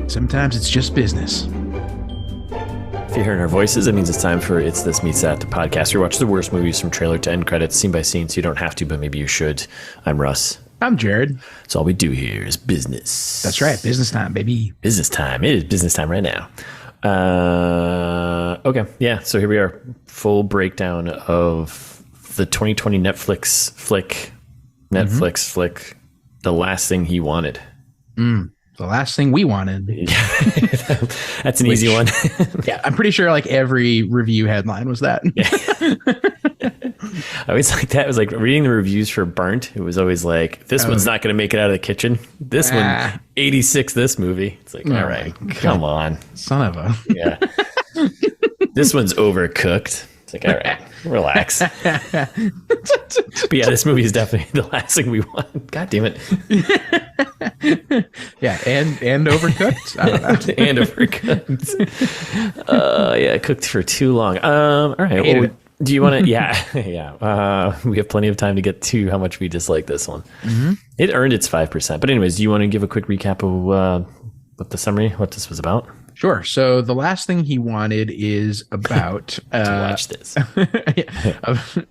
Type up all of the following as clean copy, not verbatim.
Sometimes it's just business. If you're hearing our voices, it means it's time for It's This Meets That, the podcast. We watch the worst movies from trailer to end credits, scene by scene, so you don't have to, but maybe you should. I'm Russ. I'm Jared. So all we do here is business. That's right. Business time, baby. Business time. It is business time right now. Okay. Yeah. So here we are. Full breakdown of the 2020 Netflix flick, The Last Thing He Wanted. The last thing we wanted. That's an easy one. Yeah, I'm pretty sure like every review headline was that. I always like that. It was like reading the reviews for Burnt. It was always like, this one's not going to make it out of the kitchen. This one, 86, this movie. It's like, all right, come on. Son of a. Yeah. This one's overcooked. It's like, all right, relax. But yeah, this movie is definitely the last thing we want. God damn it. Yeah, and overcooked. I don't know. And overcooked. Yeah, cooked for too long. All right. Well, do you want to? Yeah. We have plenty of time to get to how much we dislike this one. Mm-hmm. It earned its 5%. But anyways, do you want to give a quick recap of what this was about? Sure. So The Last Thing He Wanted is about to watch this.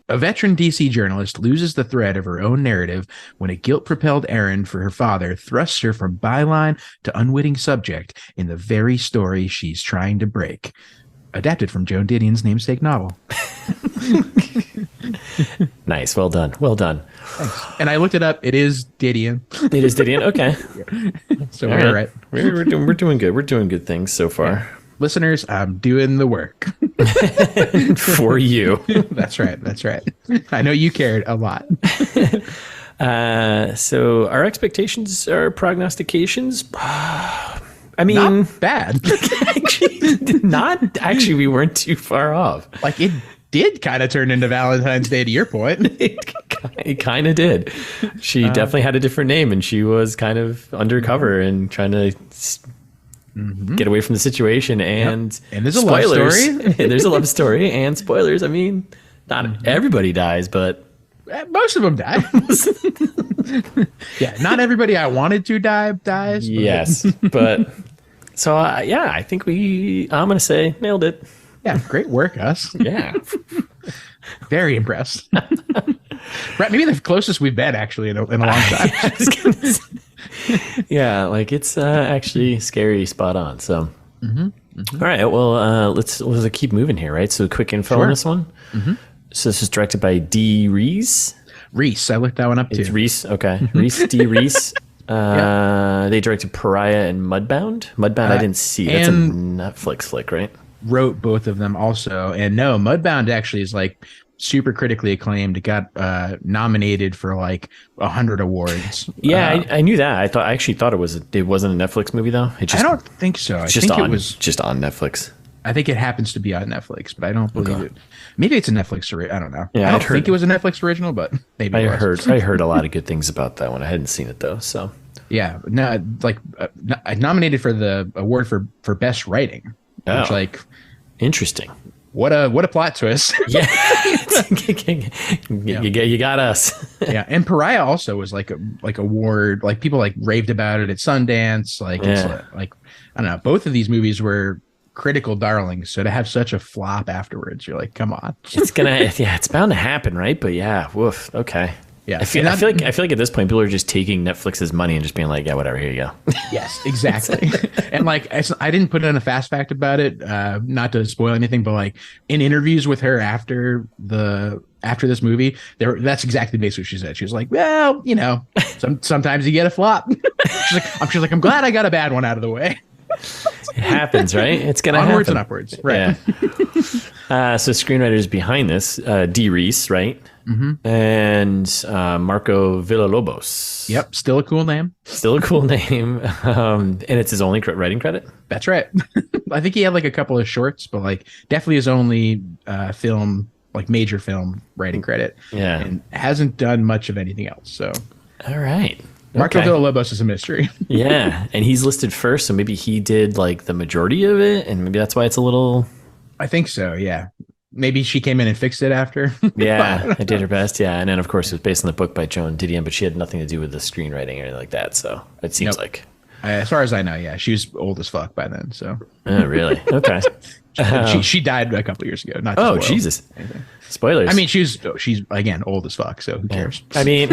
A veteran DC journalist loses the thread of her own narrative when a guilt-propelled errand for her father thrusts her from byline to unwitting subject in the very story she's trying to break. Adapted from Joan Didion's namesake novel. Nice. Well done. Well done. Thanks. And I looked it up. It is Didion. It is Didion. Okay. So we're right. We're doing good. We're doing good things so far. Yeah. Listeners, I'm doing the work. For you. That's right. That's right. I know you cared a lot. So our expectations, our prognostications, I mean, not bad. Actually, we weren't too far off. Like it did kind of turn into Valentine's Day to your point. It kind of did. She definitely had a different name, and she was kind of undercover and trying to get away from the situation. And there's a spoilers. love story. There's a love story and spoilers. I mean, not everybody dies, but most of them die. Yeah, not everybody I wanted to dies. But. Yes, but so I think I'm gonna say nailed it. Yeah, great work, us. Yeah, very impressed. Right, maybe the closest we've been actually in a long time. Yeah, like it's actually scary, spot on. So, all right, well, let's keep moving here, right? So, quick info on this one. Mm-hmm. So, this is directed by D. Reese. I looked that one up too. It's Reese. Okay, Reese D. Reese. They directed Pariah and Mudbound. I didn't see. That's a Netflix flick, right? Wrote both of them also, and no, Mudbound actually is like super critically acclaimed. It got nominated for like 100 awards. Yeah, I knew that. I actually thought it wasn't a Netflix movie though. I don't think so. I think it was just on Netflix. I think it happens to be on Netflix, but I don't believe it. Maybe it's a Netflix original. I don't know. Yeah, I don't think it was a Netflix original, but maybe I heard a lot of good things about that one. I hadn't seen it though, so yeah. No, like nominated for the award for best writing. Oh, which, like, interesting. What a plot twist. Yeah. You got us. Yeah, and Pariah also was like award, like people like raved about it at Sundance. Like it's like I don't know. Both of these movies were critical darlings, so to have such a flop afterwards, you're like, come on. It's bound to happen, right? But yeah, woof. Okay. Yeah, I feel like at this point people are just taking Netflix's money and just being like, yeah, whatever, here you go. Yes, exactly. And like I didn't put in a fast fact about it, not to spoil anything, but like in interviews with her after this movie, that's exactly basically what she said. She was like, well, you know, sometimes you get a flop. she's like, I'm glad I got a bad one out of the way. It happens, right? It's gonna onwards happen. And upwards, right? Yeah. So screenwriters behind this, D. Reese, right? Mm-hmm. And Marco Villalobos. Yep, still a cool name. And it's his only writing credit. That's right. I think he had like a couple of shorts, but like definitely his only major film writing credit. Yeah, and hasn't done much of anything else. So, all right. Marco Villalobos is a mystery. Yeah, and he's listed first, so maybe he did like the majority of it, and maybe that's why it's a little. I think so. Yeah. Maybe she came in and fixed it after. Yeah, I did her best. Yeah, and then of course it was based on the book by Joan Didion, but she had nothing to do with the screenwriting or anything like that. So it seems like, as far as I know, yeah, she was old as fuck by then. So. Oh, really? Okay. She died a couple years ago. Not to oh, spoil Jesus. anything. Spoilers. I mean, she's again old as fuck. So who cares? I mean,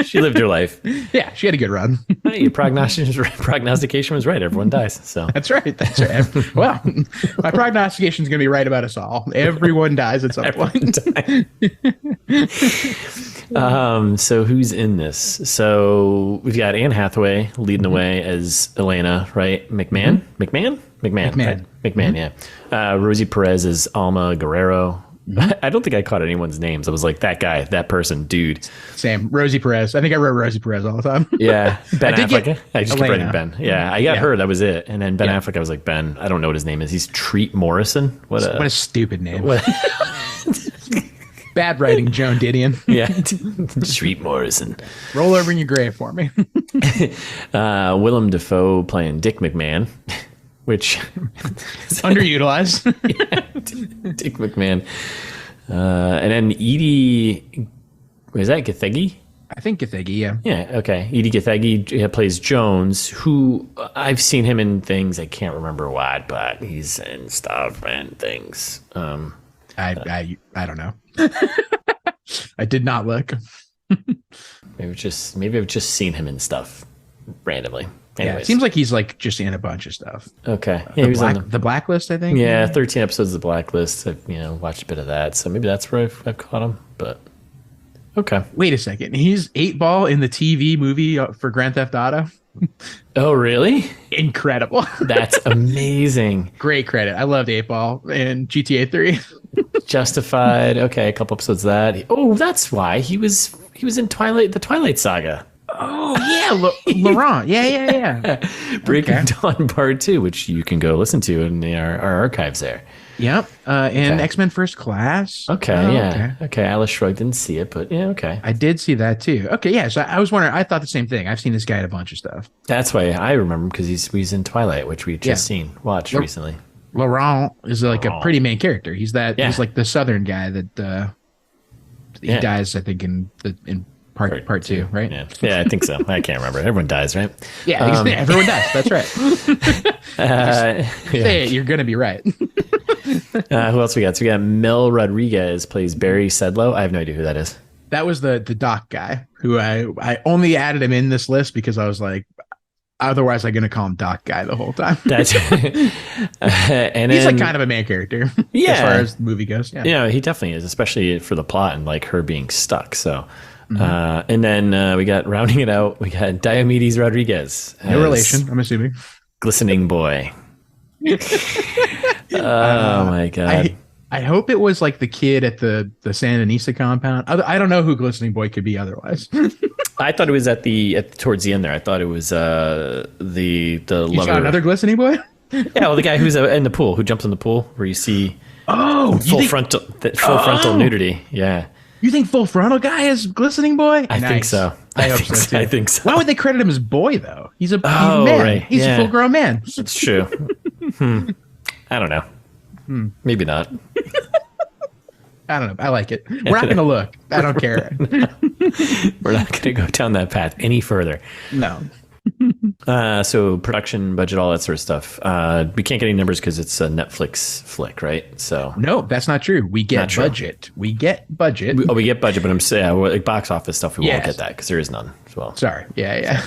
she lived her life. Yeah, she had a good run. Hey, your prognostication was right. Everyone dies. So That's right. Well, my prognostication is going to be right about us all. Everyone dies at some point. So who's in this? So we've got Anne Hathaway leading the way as Elena, right? McMahon. Right? McMahon. Yeah. Rosie Perez as Alma Guerrero. I don't think I caught anyone's names. I was like, that guy, that person, dude. Same. Rosie Perez. I think I wrote Rosie Perez all the time. Yeah. Ben Affleck. I just kept writing Ben. Yeah. I got her. That was it. And then Ben Affleck, I was like, Ben, I don't know what his name is. He's Treat Morrison. What a stupid name. Bad writing, Joan Didion. Yeah. Treat Morrison. Roll over in your grave for me. Willem Dafoe playing Dick McMahon. Which underutilized. Dick McMahon. And then Edi, was that Gathegi? I think Gathegi, yeah. Yeah, okay. Edi Gathegi plays Jones, who I've seen him in things. I can't remember what, but he's in stuff and things. I don't know. I did not look. Maybe I've just seen him in stuff randomly. Anyways. Yeah, it seems like he's like just in a bunch of stuff. Okay. Yeah, the Blacklist, I think. Yeah, 13 episodes of The Blacklist. I've watched a bit of that, so maybe that's where I've caught him. But okay. Wait a second. He's 8-Ball in the TV movie for Grand Theft Auto. Oh, really? Incredible. That's amazing. Great credit. I loved 8-Ball in GTA 3. Justified. Okay, a couple episodes of that. Oh, that's why he was in the Twilight Saga. Oh yeah, Laurent. Yeah. Breaking Dawn Part 2, which you can go listen to in our archives there. Yep. And X-Men First Class. Okay. Okay. Alice shrugged, didn't see it, but yeah. Okay. I did see that too. Okay. Yeah. So I was wondering. I thought the same thing. I've seen this guy in a bunch of stuff. That's why I remember him, because he's in Twilight, which we just watched recently. Laurent is like a pretty main character. He's he's like the Southern guy that he dies, I think, in part 2, right? Yeah, I think so. I can't remember. Everyone dies, right? Yeah, everyone dies. That's right. Say it, you're gonna be right. Who else we got? So we got Mel Rodriguez plays Barry Sedlow. I have no idea who that is. That was the doc guy who I only added him in this list because I was like, otherwise I'm gonna call him Doc Guy the whole time. That's and he's like kind of a main character, as far as the movie goes. Yeah, he definitely is, especially for the plot and like her being stuck. So. And then we got, rounding it out, we got Diomedes Rodriguez. No relation, I'm assuming. Glistening Boy. Oh my God. I hope it was like the kid at the Sandinista compound. I don't know who Glistening Boy could be otherwise. I thought it was towards the end there. I thought it was the you lover. Saw another Glistening Boy? Yeah, well, the guy who's in the pool, who jumps in the pool, where you see full frontal nudity. Yeah. You think Full Frontal Guy is Glistening Boy? I think so. I hope so too. I think so. Why would they credit him as boy though? He's a man. Right. He's a full grown man. It's true. I don't know. Maybe not. I don't know. I like it. We're not going to look. I don't care. We're not going to go down that path any further. No. So production budget, all that sort of stuff. We can't get any numbers because it's a Netflix flick, right? So no, that's not true. We get budget. We get budget. We get budget, but I'm saying like box office stuff. We won't get that because there is none as well. Sorry. Yeah.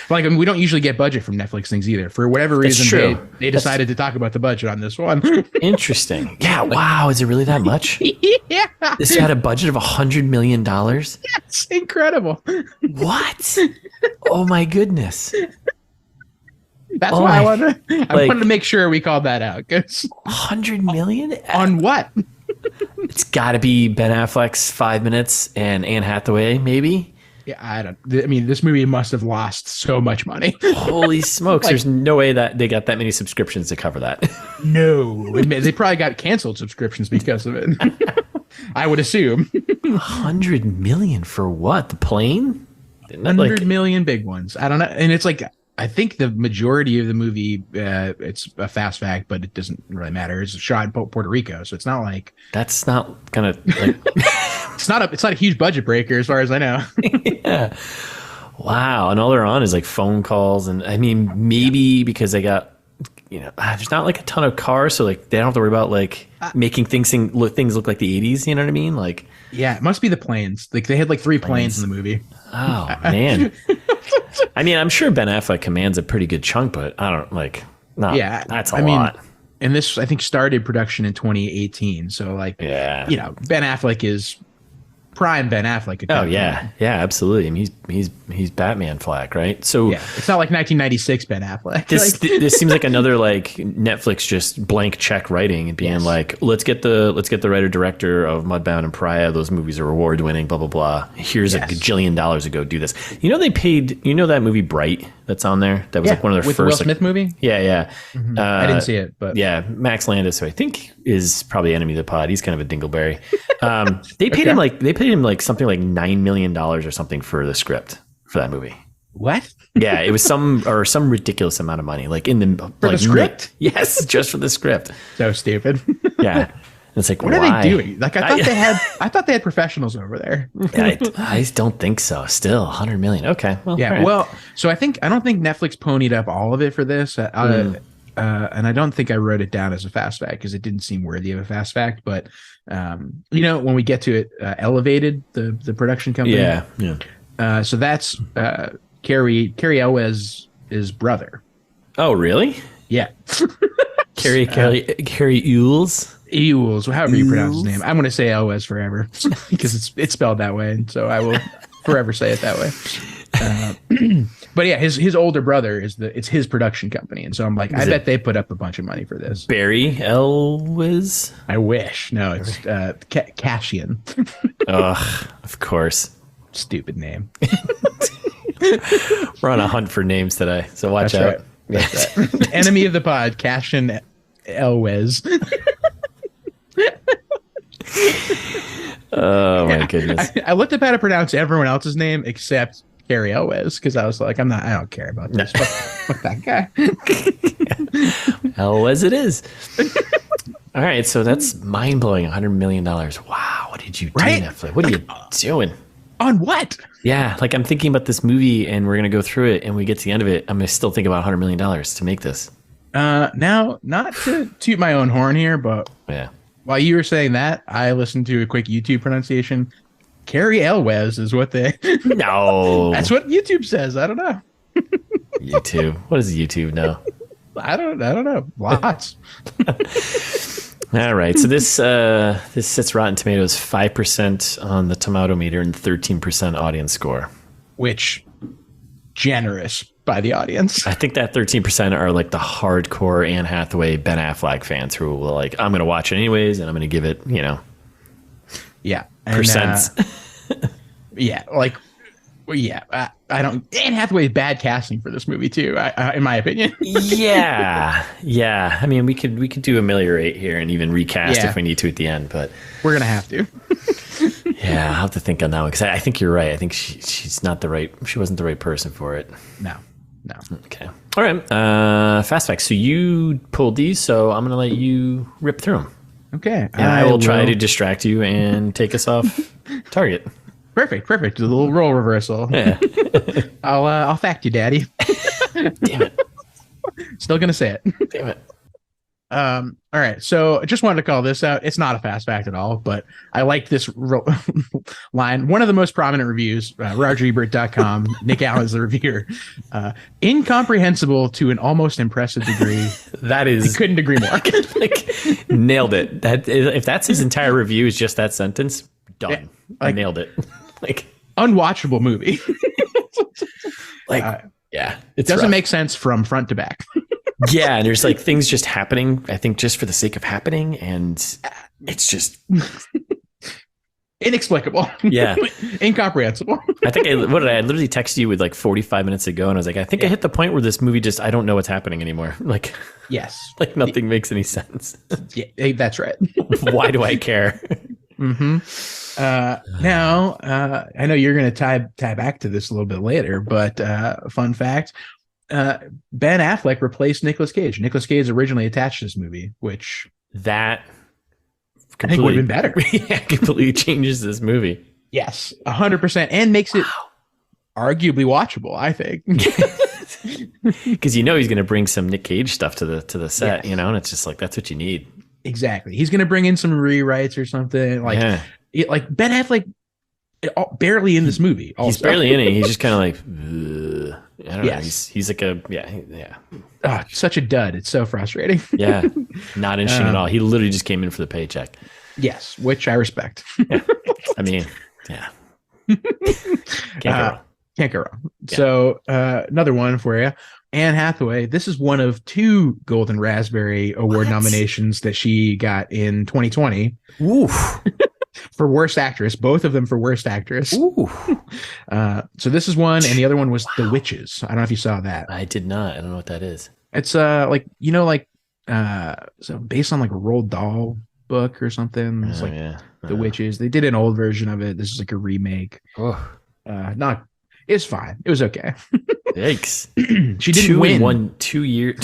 Like we don't usually get budget from Netflix things either. For whatever reason, they decided to talk about the budget on this one. Interesting. Yeah. Wow. Is it really that much? Yeah. This had a budget of $100 million. Yes. Incredible. What? Oh my goodness. That's why I wanted to make sure we called that out. 100 million on what? It's got to be Ben Affleck's 5 minutes and Anne Hathaway, maybe. Yeah, I mean, this movie must have lost so much money. Holy smokes! There's no way that they got that many subscriptions to cover that. No, they probably got canceled subscriptions because of it. I would assume. 100 million for what? The plane? 100 million big ones. I don't know, and it's like I think the majority of the movie, it's a fast fact, but it doesn't really matter. It's shot in Puerto Rico, so it's not like that's not gonna. Like, it's not a huge budget breaker as far as I know. Yeah. Wow, and all they're on is like phone calls, and I mean maybe because they got, there's not like a ton of cars, so like they don't have to worry about like making things look like the 80s. You know what I mean? Like, yeah, it must be the planes. Like they had like 3 planes in the movie. Oh man. I mean, I'm sure Ben Affleck commands a pretty good chunk, but I don't like. No, yeah, that's a lot. And this, I think, started production in 2018. So, like, Ben Affleck is prime Ben Affleck. Oh yeah, absolutely. I mean, he's Batman Flack, right? So yeah, it's not like 1996 Ben Affleck. This seems like another like Netflix just blank check writing and being like, let's get the writer director of Mudbound and Pariah. Those movies are award winning. Blah blah blah. Here's $1 gajillion to go do this. They paid. That movie Bright that's on there. That was like one of their with first Will Smith movie. Yeah. Mm-hmm. I didn't see it, but Max Landis, who I think is probably enemy of the pod. He's kind of a dingleberry. They paid him like something like $9 million or something for the script for that movie. What? Yeah, it was some ridiculous amount of money, like in the script. Yes, just for the script. So stupid. Yeah, and it's like, what are they doing? Like I thought they had professionals over there. I don't think so. Still, $100 million. Okay. Well, yeah. Right. Well, so I don't think Netflix ponied up all of it for this. And I don't think I wrote it down as a fast fact because it didn't seem worthy of a fast fact. But when we get to it, Elevated, the production company. Yeah. So that's Carrie Elwes' brother. Oh, really? Yeah. Carrie Ewells. Ewells, however you pronounce his name. I'm going to say Elwes forever because it's spelled that way, and so I will forever say it that way. But yeah, his older brother it's his production company, and so I'm like, I bet they put up a bunch of money for this. Barry Elwes? I wish. No, it's Cassian. Ugh, of course. Stupid name. We're on a hunt for names today, so watch out. Right. That's right. Enemy of the pod, Cassian Elwes. Oh my goodness! I looked up how to pronounce everyone else's name except Carrie Elwes because I was like, I don't care about this. Fuck that guy. Elwes it is. All right, so that's mind blowing. $100 million. Wow, what did you do, Netflix? What are you doing? On what? Yeah, like I'm thinking about this movie, and we're gonna go through it, and we get to the end of it. I'm gonna still think about $100 million to make this. Now, not to toot my own horn here, but yeah. While you were saying that, I listened to a quick YouTube pronunciation. Carrie Elwes is what they. No, that's what YouTube says. I don't know. YouTube. What does YouTube know? I don't know. Lots. All right. So this sits Rotten Tomatoes 5% on the tomato meter and 13% audience score. Which generous by the audience. I think that 13% are like the hardcore Anne Hathaway, Ben Affleck fans who will like, I'm going to watch it anyways, and I'm going to give it, yeah, percents. I don't. Anne Hathaway's bad casting for this movie too, in my opinion. yeah. I mean, we could do ameliorate here and even recast if we need to at the end, but we're gonna have to. Yeah, I'll have to think on that one because I think you're right. I think she wasn't the right person for it. No. Okay. All right. Fast facts. So you pulled these, so I'm gonna let you rip through them. Okay. And I will try to distract you and take us off target. Perfect. A little role reversal. Yeah. I'll fact you, Daddy. Damn it. Still gonna say it. Damn it. All right. So I just wanted to call this out. It's not a fast fact at all, but I like this line. One of the most prominent reviews, RogerEbert.com. Nick Allen's the reviewer. Incomprehensible to an almost impressive degree. That is. I couldn't agree more. Like, nailed it. If that's his entire review is just that sentence, done. Yeah, I nailed it. Like unwatchable movie. It doesn't make sense from front to back. Yeah, and there's like things just happening, I think just for the sake of happening, and it's just inexplicable. Yeah. Incomprehensible. I think I literally texted you with like 45 minutes ago, and I was like, I think I hit the point where this movie I don't know what's happening anymore. Like, yes. Like nothing makes any sense. Yeah, that's right. Why do I care? Mm-hmm. Now, I know you're going to tie back to this a little bit later, but fun fact, Ben Affleck replaced Nicolas Cage. Nicolas Cage originally attached to this movie, which that I think would have been better. Yeah, completely changes this movie. Yes, 100%, and makes it arguably watchable, I think. Because he's going to bring some Nick Cage stuff to the set, Yes. and it's just like that's what you need. Exactly. He's going to bring in some rewrites or something. Like Ben Affleck, barely in this movie. Also. He's barely in it. He's just kind of like, I don't know. He's like Oh, such a dud. It's so frustrating. Yeah, not interesting at all. He literally just came in for the paycheck. Yes, which I respect. Yeah. I mean, yeah. Can't go wrong. Can't go wrong. Yeah. So another one for you. Anne Hathaway. This is one of 2 Golden Raspberry Award nominations that she got in 2020. Oof. For Worst Actress. Both of them for Worst Actress. Ooh. So this is one, and the other one was The Witches. I don't know if you saw that. I did not. I don't know what that is. It's so based on like a Roald Dahl book or something. It's The Witches. They did an old version of it. This is like a remake. Oh. It's fine. It was okay. Yikes. She didn't win. 2 years.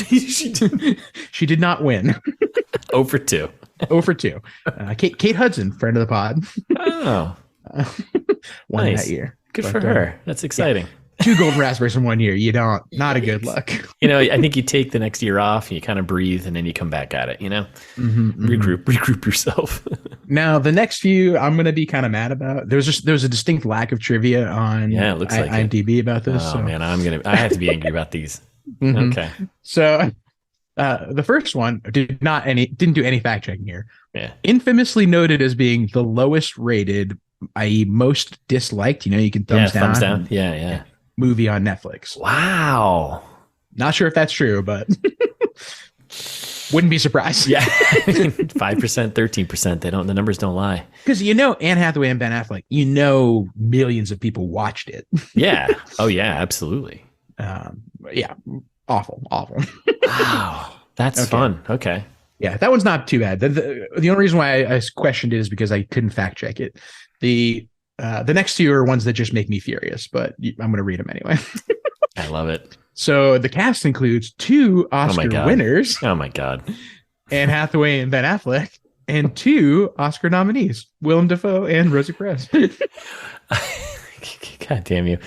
She did not win. 0 for 2. 0 for 2. Kate Hudson, friend of the pod. Oh. Won Nice. that year. Good for her. That's exciting. 2 Golden Raspberries in 1 year. Not a good luck. I think you take the next year off, you kind of breathe, and then you come back at it, regroup yourself. Now, the next few I'm going to be kind of mad about. There was a distinct lack of trivia on it looks like IMDb about this. Oh, man, I have to be angry about these. Mm-hmm. Okay. So the first one didn't do any fact checking here. Yeah. Infamously noted as being the lowest rated, i.e. most disliked, you can thumbs down. Yeah. Movie on Netflix. Wow. Not sure if that's true, but wouldn't be surprised. Yeah. 5%, 13%. The numbers don't lie. Because Anne Hathaway and Ben Affleck, millions of people watched it. Yeah. Oh yeah, absolutely. Yeah. Awful. Wow. That's fun. Okay. Yeah, that one's not too bad. The only reason why I questioned it is because I couldn't fact check it. The next 2 are ones that just make me furious, but I'm going to read them anyway. I love it. So the cast includes 2 Oscar winners. Oh my God. Anne Hathaway and Ben Affleck, and 2 Oscar nominees, Willem Dafoe and Rosie Perez. God damn you.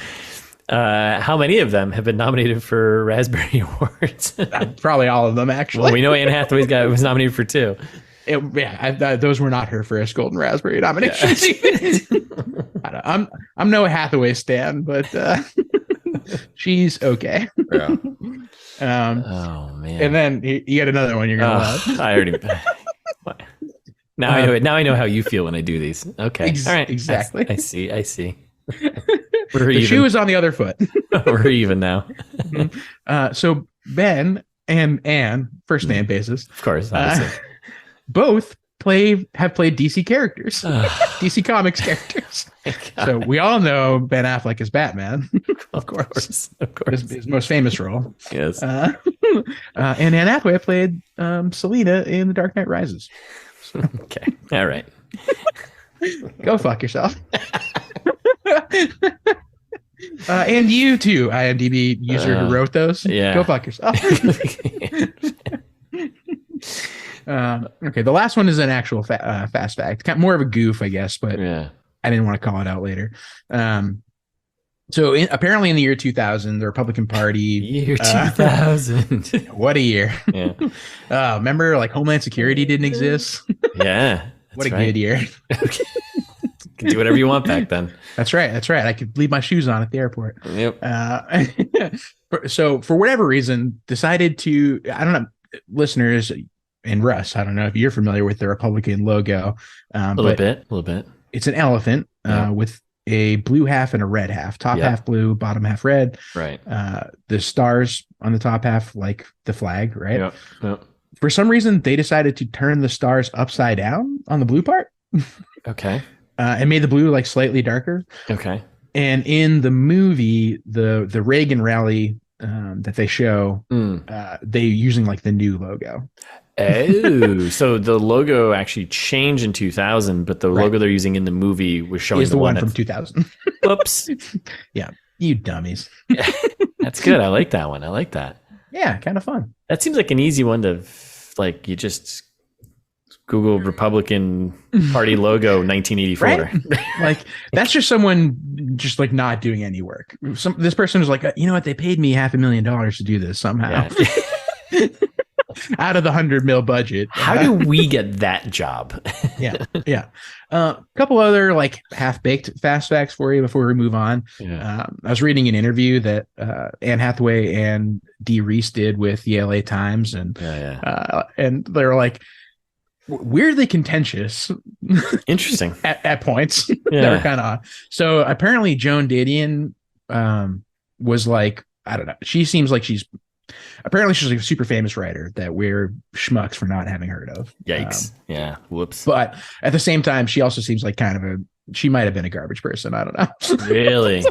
How many of them have been nominated for Raspberry Awards? Probably all of them, actually. Well, we know Anne Hathaway was nominated for 2. Those were not her first Golden Raspberry nominations. Yeah. I'm no Hathaway stan, but she's okay. Yeah. Oh man! And then you get another one you're gonna love. I already. Now I know it. Now I know how you feel when I do these. Okay, all right, exactly. I see. The shoe is on the other foot. We're even now. So Ben and Anne, first name basis, of course, both have played DC characters, DC Comics characters. So we all know Ben Affleck is Batman, of course. His most famous role. Yes. And Anne Hathaway played Selena in The Dark Knight Rises. So, okay. All right. Go fuck yourself. And you too, IMDb user who wrote those. Yeah. Go fuck yourself. Okay, the last one is an actual fast fact. Kind of more of a goof, I guess, but yeah. I didn't want to call it out later. So apparently in the year 2000, the Republican Party... Year 2000. What a year. Yeah. Remember, like, Homeland Security didn't exist? Yeah. What a good year. Okay. You could do whatever you want back then. That's right. I could leave my shoes on at the airport. Yep. So for whatever reason, decided to... I don't know, listeners... And Russ, I don't know if you're familiar with the Republican logo. A little bit. It's an elephant with a blue half and a red half. Top half blue, bottom half red. Right. The stars on the top half, like the flag, right? Yep. For some reason, they decided to turn the stars upside down on the blue part. Okay. And made the blue like slightly darker. Okay. And in the movie, the Reagan rally that they show, they using like the new logo. Oh, so the logo actually changed in 2000, but the logo they're using in the movie was showing the one from 2000. Whoops. Yeah, you dummies. That's good. I like that one. I like that. Yeah, kind of fun. That seems like an easy one to like. You just Google Republican Party logo 1984. Right? Like that's just someone just like not doing any work. This person was like, you know what? They paid me $500,000 to do this somehow. Yeah. Out of the $100 million budget. How do we get that job? Yeah. A couple other like half-baked fast facts for you before we move on. Yeah. I was reading an interview that Anne Hathaway and Dee Reese did with the LA Times, and they were like weirdly contentious. Interesting. at points. They were kind of odd. So apparently Joan Didion was like, I don't know. She seems like she's like a super famous writer that we're schmucks for not having heard of. Yikes. Yeah. Whoops. But at the same time, she also seems like she might have been a garbage person. I don't know. Really?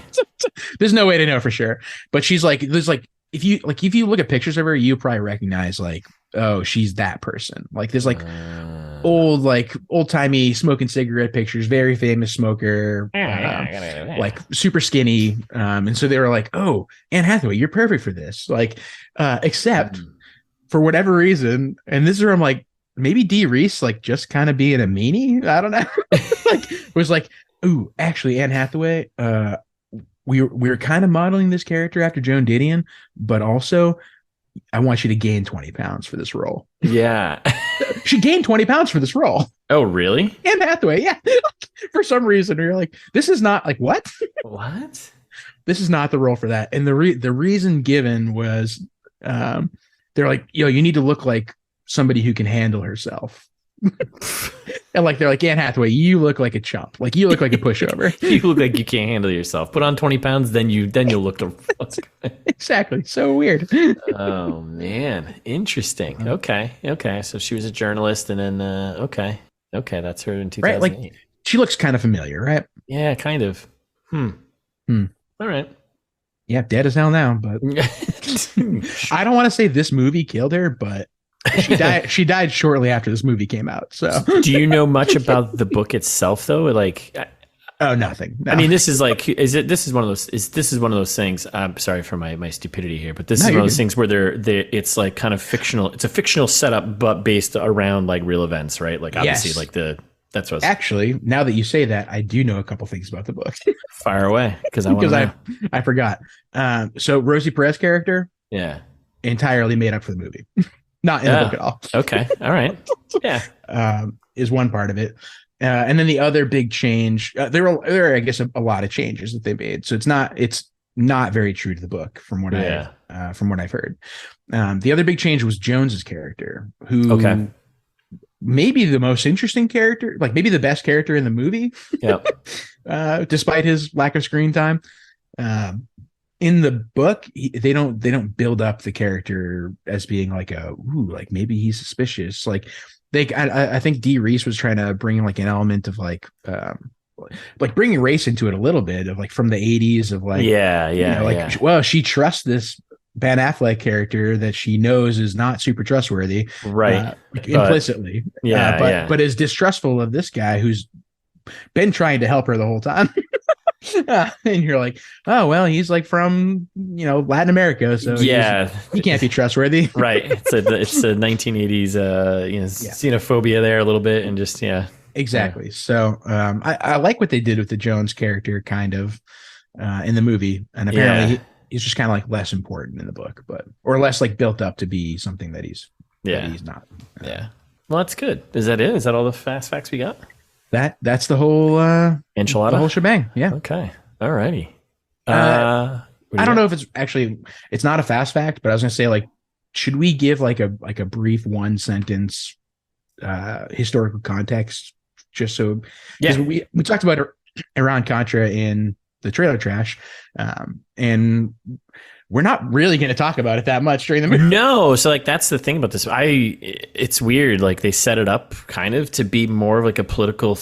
There's no way to know for sure. But she's like, if you look at pictures of her, you probably recognize like, oh, she's that person. Like there's like old timey smoking cigarette pictures, very famous smoker, like super skinny. And so they were like, oh, Anne Hathaway, you're perfect for this. Like, except for whatever reason, and this is where I'm like, maybe Dee Reese like just kind of being a meanie. I don't know. Like was like, ooh, actually Anne Hathaway, we were kind of modeling this character after Joan Didion, but also I want you to gain 20 pounds for this role. Yeah. She gained 20 pounds for this role. Oh, really? Anne Hathaway, yeah. For some reason, you're like, this is not like what? What? This is not the role for that. And the reason given was they're like, you need to look like somebody who can handle herself. And like they're like, Anne Hathaway, you look like a chump. Like you look like a pushover. You look like you can't handle yourself. Put on 20 pounds, then you'll look the Exactly. So weird. Oh man. Interesting. Okay. So she was a journalist and then okay. That's her in 2008. Right. Like she looks kind of familiar, right? Yeah, kind of. All right. Yeah, dead as hell now, but I don't want to say this movie killed her, but she died shortly after this movie came out. So do you know much about the book itself though? Like nothing. No. I mean, this is one of those things. I'm sorry for my stupidity here, but this is one of those things where it's like kind of fictional. It's a fictional setup, but based around like real events, right? Like obviously that's what actually, now that you say that, I do know a couple things about the book. Fire away. Because I forgot. So Rosie Perez character. Yeah. Entirely made up for the movie. Not in the book at all. Okay. All right. Yeah. Is one part of it. And then the other big change, there are, I guess, a lot of changes that they made. So it's not very true to the book from what I've heard. The other big change was Jones's character, who maybe the most interesting character, like maybe the best character in the movie. Yeah. Despite his lack of screen time. In the book, they don't build up the character as being like like maybe he's suspicious. Like I think Dee Reese was trying to bring like an element of like bringing race into it a little bit of like from the 80s of like well, she trusts this Ben Affleck character that she knows is not super trustworthy, right? Implicitly, but is distrustful of this guy who's been trying to help her the whole time. And you're like, oh well, he's like from Latin America, so he can't be trustworthy. Right. It's a 1980s xenophobia there a little bit, and just exactly. So I like what they did with the Jones character kind of in the movie, and apparently he's just kind of like less important in the book, or less like built up to be something that he's not. Yeah. Well, that's good. Is that it? Is that all the fast facts we got? That's the whole enchilada, the whole shebang. Yeah. Okay. All righty. I don't know if it's not a fast fact, but I was gonna say, like, should we give like a brief one sentence historical context just so we talked about Iran-Contra in the trailer trash, and we're not really going to talk about it that much during the movie. No. So like, that's the thing about this. It's weird. Like they set it up kind of to be more of like a political,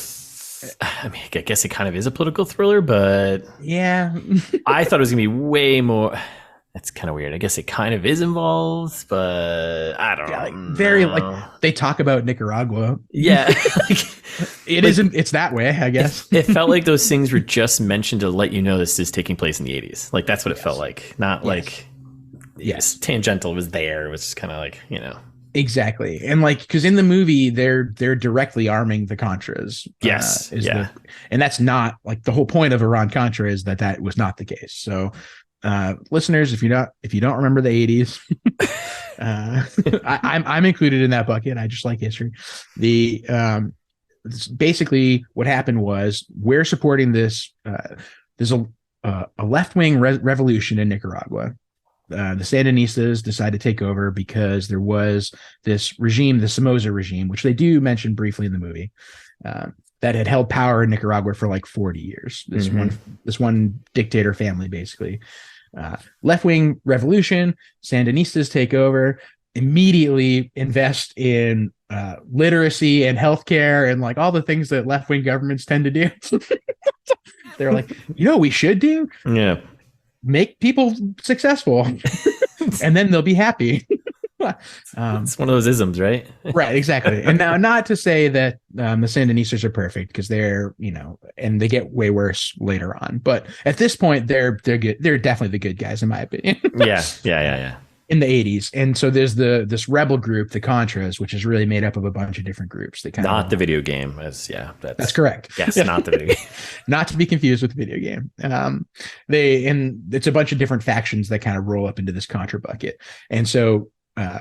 I mean, I guess it kind of is a political thriller, but yeah, I thought it was going to be way more. That's kind of weird. I guess it kind of is involved, but I don't know. They talk about Nicaragua. Yeah. It's that way, I guess. It felt like those things were just mentioned to let you know this is taking place in the 80s. Like that's what it felt like. Not like tangential. It was there. It was just kind of like, Exactly. And like, because in the movie, they're directly arming the Contras. Yes. And that's not like the whole point of Iran-Contra is that was not the case. So listeners, if you don't remember the 80s, I'm included in that bucket. I just like history. Basically what happened was we're supporting this. There's a left-wing revolution in Nicaragua. The Sandinistas decided to take over because there was this regime, the Somoza regime, which they do mention briefly in the movie, that had held power in Nicaragua for like 40 years. This one dictator family, basically. Left-wing revolution, Sandinistas take over, immediately invest in literacy and healthcare and like all the things that left-wing governments tend to do. They're like, what we should do? Yeah. Make people successful and then they'll be happy. It's one of those isms, right? Right, exactly. And now, not to say that the Sandinistas are perfect, because they're, and they get way worse later on. But at this point, they're good. They're definitely the good guys, in my opinion. Yeah. In the 80s. And so there's this rebel group, the Contras, which is really made up of a bunch of different groups. They kind not the video game. That's correct. Yes, not the video game. Not to be confused with the video game. It's a bunch of different factions that kind of roll up into this Contra bucket. And so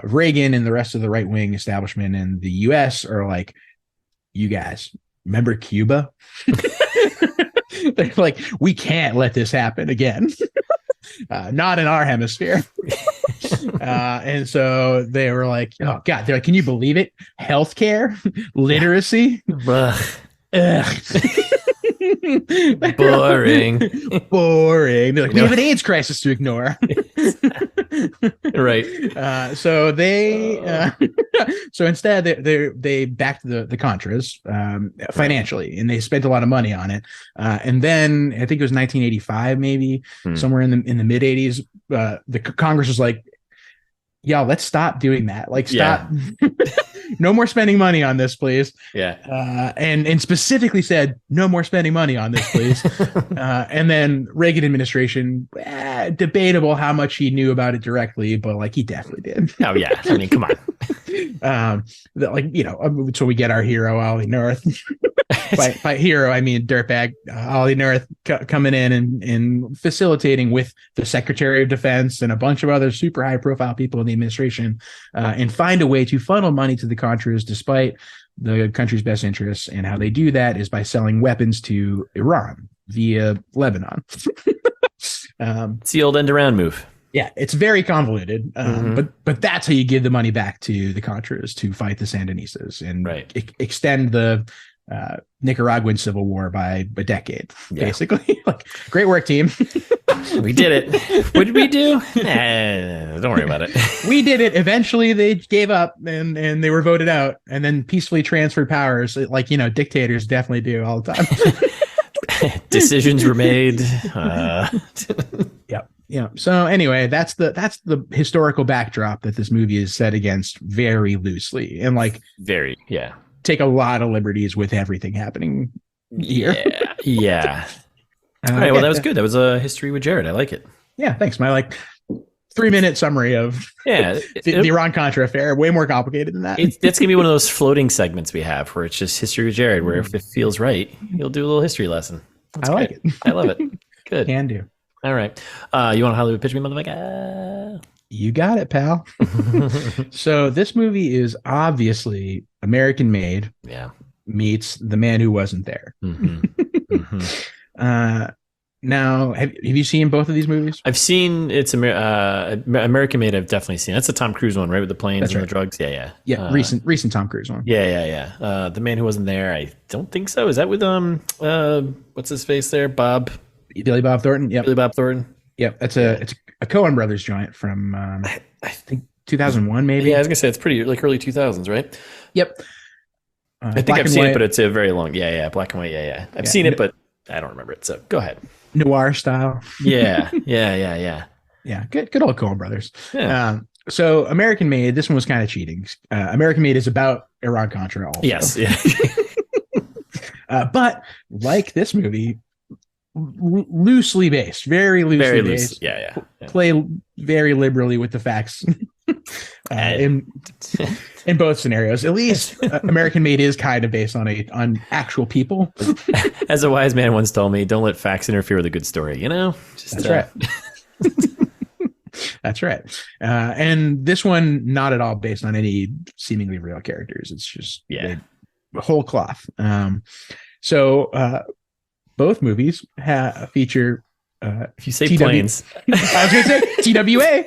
Reagan and the rest of the right-wing establishment in the US are like, you guys, remember Cuba? They're like, we can't let this happen again. Not in our hemisphere. And so they were like, oh God, they're like, can you believe it? Healthcare, literacy. Boring. They're like, we have an AIDS crisis to ignore. Right. So instead they backed the Contras financially, and they spent a lot of money on it. And then I think it was 1985, maybe somewhere in the mid 80s. The Congress was like, y'all, let's stop doing that. Like, stop. No more spending money on this, please. Yeah. And specifically said, no more spending money on this, please. And then Reagan administration, debatable how much he knew about it directly, but like he definitely did. Oh yeah. I mean, come on. So we get our hero, Ollie North. By hero, I mean dirtbag Ollie North coming in and facilitating with the Secretary of Defense and a bunch of other super high profile people in the administration, and find a way to funnel money to the Contras despite the country's best interests. And how they do that is by selling weapons to Iran via Lebanon. It's the old end around move. Yeah, it's very convoluted, but that's how you give the money back to the Contras to fight the Sandinistas and extend the Nicaraguan civil war by a decade, basically. Like, great work, team. We did it. What did we do? Don't worry about it. We did it. Eventually they gave up and they were voted out and then peacefully transferred powers, like dictators definitely do all the time. Decisions were made. Yep. Yeah. So anyway, that's the historical backdrop that this movie is set against very loosely, and like take a lot of liberties with everything happening here. Yeah. All right. Well, that was good. That was a history with Jared. I like it. Yeah. Thanks. My 3-minute summary of the Iran-Contra Affair. Way more complicated than that. That's gonna be one of those floating segments we have where it's just history with Jared, where if it feels right, you'll do a little history lesson. That's like it. I love it. Good. Can do. All right. You want to Hollywood pitch me, motherfucker? You got it, pal. So this movie is obviously American made. Yeah. Meets The Man Who Wasn't There. Now, have you seen both of these movies? I've seen American Made. I've definitely seen. That's the Tom Cruise one, right? With the planes and the drugs. Yeah. Recent Tom Cruise one. Yeah. The Man Who Wasn't There. I don't think so. Is that with what's his face there? Billy Bob Thornton. Yep. Billy Bob Thornton. Yep. It's a Coen Brothers joint from I think 2001 maybe. Yeah, I was gonna say it's pretty early 2000s, right? Yep. I think I've seen it, but it's a very long. Yeah, black and white. Yeah. I've seen it, but I don't remember it. So go ahead. Noir style. Yeah. Yeah, good old Coen brothers. Yeah. So American Made, this one was kind of cheating. American Made is about Iran-Contra also. Yes. Yeah. But like this movie, loosely based, very loosely based. Yeah. Play very liberally with the facts in both scenarios. At least American Made is kind of based on actual people. As a wise man once told me, don't let facts interfere with a good story. That's right. That's right. And this one, not at all based on any seemingly real characters. It's just whole cloth. So both movies feature. If you say planes, I was going to say TWA.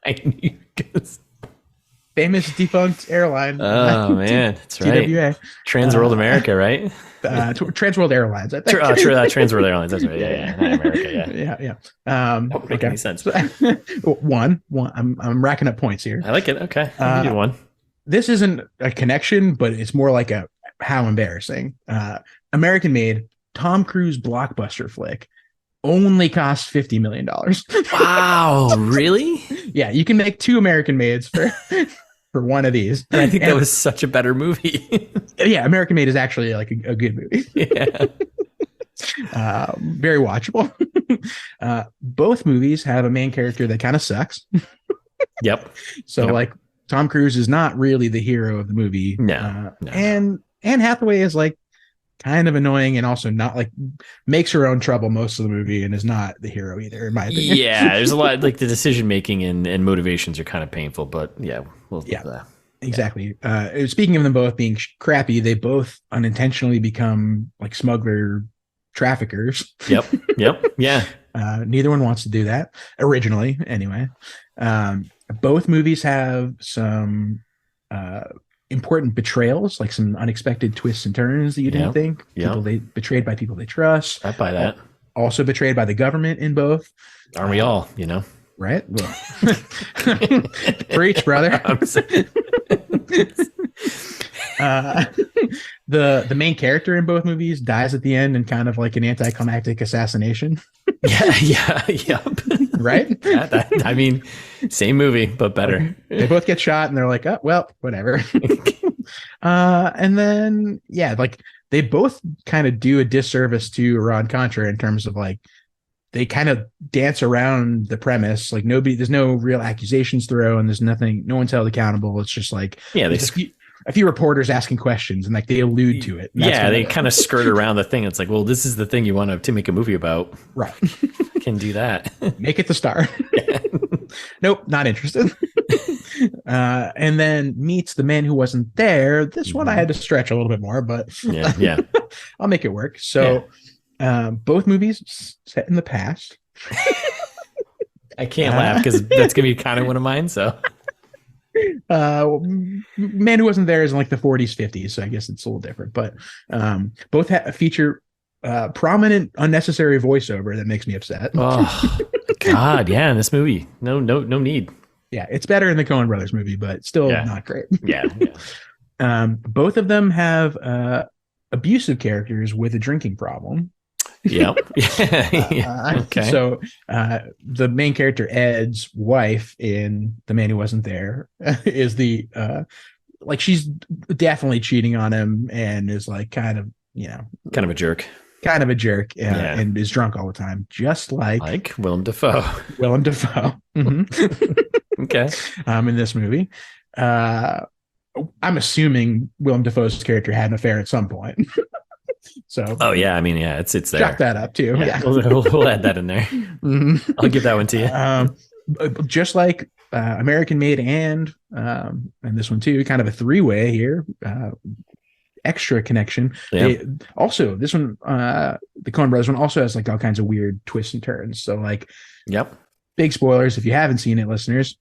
I knew because famous defunct airline. Oh man, that's right. TWA. Trans World America, right? Trans World Airlines. I think. Trans World Airlines. That's right. Yeah. Not America. Yeah. That would make any sense. One. I'm racking up points here. I like it. Okay, you do one. This isn't a connection, but it's more like a how embarrassing. American Made, Tom Cruise blockbuster flick, only cost $50 million. Wow, really? Yeah, you can make 2 American Mades for one of these. And I think that was such a better movie. Yeah, American Made is actually like a good movie. Yeah. Very watchable. Both movies have a main character that kind of sucks. Yep. So like Tom Cruise is not really the hero of the movie. No. And Anne Hathaway is like kind of annoying and also not like makes her own trouble most of the movie and is not the hero either, in my opinion. Yeah, there's a lot like the decision making and motivations are kind of painful, but exactly. Speaking of them both being crappy, they both unintentionally become like smuggler traffickers. Yep. Yeah. Neither one wants to do that originally, anyway. Both movies have some important betrayals, like some unexpected twists and turns that you didn't think. People they betrayed by people they trust. I buy that. Also betrayed by the government in both. Aren't we all? Right? Well, preach, brother. The main character in both movies dies at the end in kind of like an anticlimactic assassination. Yep. Right? I mean, same movie, but better. They both get shot and they're like, oh, well, whatever. And then, like they both kind of do a disservice to Iran-Contra in terms of like, they kind of dance around the premise. Like there's no real accusations thrown. There's nothing, no one's held accountable. It's just like, a few reporters asking questions and like they allude to it. They kind of skirt around the thing. It's like, well, this is the thing you want to make a movie about. Right. I can do that. Make it the star. Nope, not interested. And then meets The Man Who Wasn't There. This one I had to stretch a little bit more, but yeah. I'll make it work. So both movies set in the past. I can't laugh because that's going to be kind of one of mine. So Man Who Wasn't There is in like the 40s, 50s, so I guess it's a little different. But both feature prominent unnecessary voiceover that makes me upset. Oh God, yeah, in this movie, no need. Yeah, it's better in the Coen Brothers movie, but still not great. Yeah. Both of them have abusive characters with a drinking problem. Yep. Okay. So the main character Ed's wife in The Man Who Wasn't There is the like she's definitely cheating on him and is like kind of a jerk. And is drunk all the time, just like Willem Dafoe. Mm-hmm. Okay. In this movie, I'm assuming Willem Dafoe's character had an affair at some point. So it's there. Chalk that up too. Yeah. We'll add that in there. Mm-hmm. I'll give that one to you. Just like American Made and this one too, kind of a 3-way here. Extra connection. This one, the Coen Brothers one also has like all kinds of weird twists and turns. So like, big spoilers if you haven't seen it, listeners.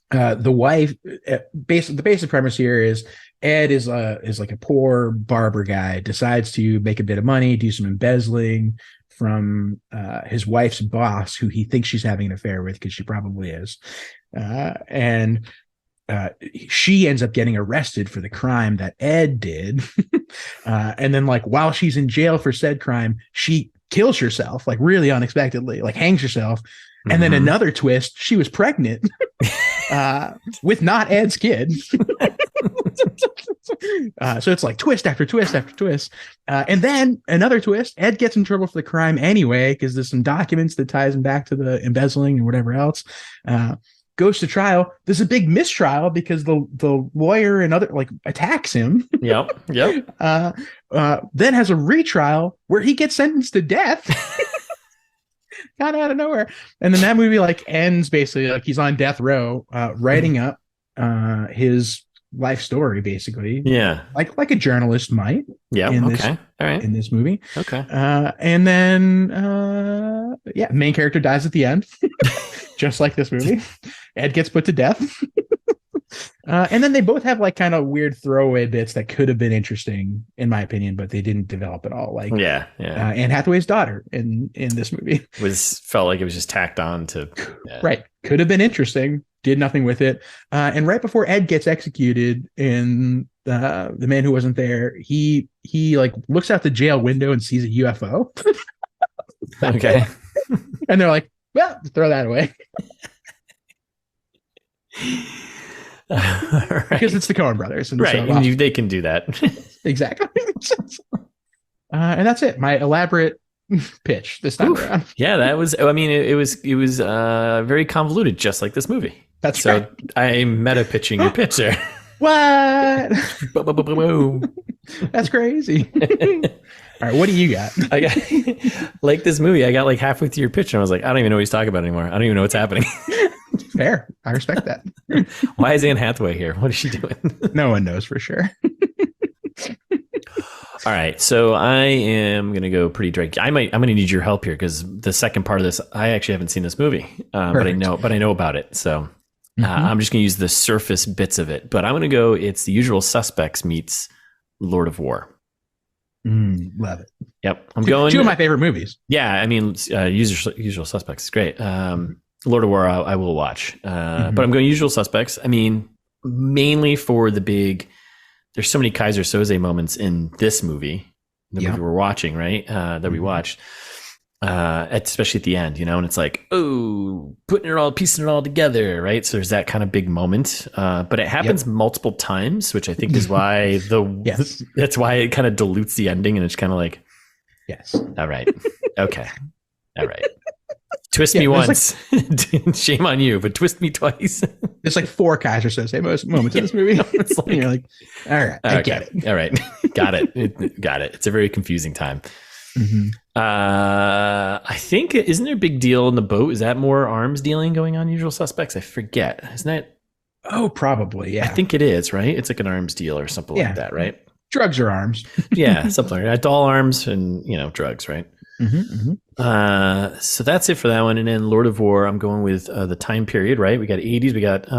The wife, the basic premise here is Ed is like a poor barber guy, decides to make a bit of money, do some embezzling from his wife's boss, who he thinks she's having an affair with, because she probably is, and she ends up getting arrested for the crime that Ed did. And then like while she's in jail for said crime, she kills herself, like really unexpectedly, like hangs herself. And then another twist, she was pregnant with not Ed's kid. So it's like twist after twist after twist. And then another twist, Ed gets in trouble for the crime anyway, because there's some documents that ties him back to the embezzling and whatever else. Goes to trial. There's a big mistrial because the lawyer and other like attacks him. Yep. Then has a retrial where he gets sentenced to death. Kind of out of nowhere. And then that movie like ends basically like he's on death row, writing up his life story basically. Yeah. Like a journalist might. Yeah. Okay. All right. In this movie. Okay. And then main character dies at the end. Just like this movie. Ed gets put to death. And then they both have like kind of weird throwaway bits that could have been interesting in my opinion, but they didn't develop at all. Like Anne Hathaway's daughter in this movie felt like it was just tacked on to right. Could have been interesting. Did nothing with it. And right before Ed gets executed in The Man Who Wasn't There, he like looks out the jail window and sees a UFO. Okay. And they're like, well, throw that away. Right. Because it's the Coen brothers. And right. So, and they can do that. Exactly. And that's it. My elaborate pitch this time around. Yeah, that was, I mean, it was very convoluted, just like this movie. That's so right. I'm meta pitching your pitch there. What? That's crazy. All right, what do you got? I got like this movie. I got like halfway through your pitch, and I was like, I don't even know what he's talking about anymore. I don't even know what's happening. Fair, I respect that. Why is Anne Hathaway here? What is she doing? No one knows for sure. All right, so I am gonna go pretty direct. I'm gonna need your help here because the second part of this, I actually haven't seen this movie, but I know about it. So I'm just gonna use the surface bits of it. But I'm gonna go. It's The Usual Suspects meets Lord of War. Love it. Yep, I'm going. Two of my favorite movies. Yeah, I mean, Usual Suspects is great. Lord of War, I will watch, but I'm going Usual Suspects. I mean, mainly for the big. There's so many Kaiser Soze moments in this movie, the movie we're watching, right? That we watched, especially at the end, you know, and it's like, oh, piecing it all together, right? So there's that kind of big moment, but it happens multiple times, which I think is why that's why it kind of dilutes the ending, and it's kind of like, yes, all right, okay, all right. Twist me once, like, shame on you, but twist me twice. There's like 4 Kaiser Soze moments in this movie. It's like, you're like, all right, I get it. All right, got it. Got it. It's a very confusing time. I think, isn't there a big deal in the boat? Is that more arms dealing going on in Usual Suspects? I forget. Isn't that? Oh, probably, yeah. I think it is, right? It's like an arms deal or something like that, right? Drugs or arms. Yeah, something like that. Doll arms and, drugs, right? So that's it for that one. And then Lord of War, I'm going with the time period, right? We got 80s, we got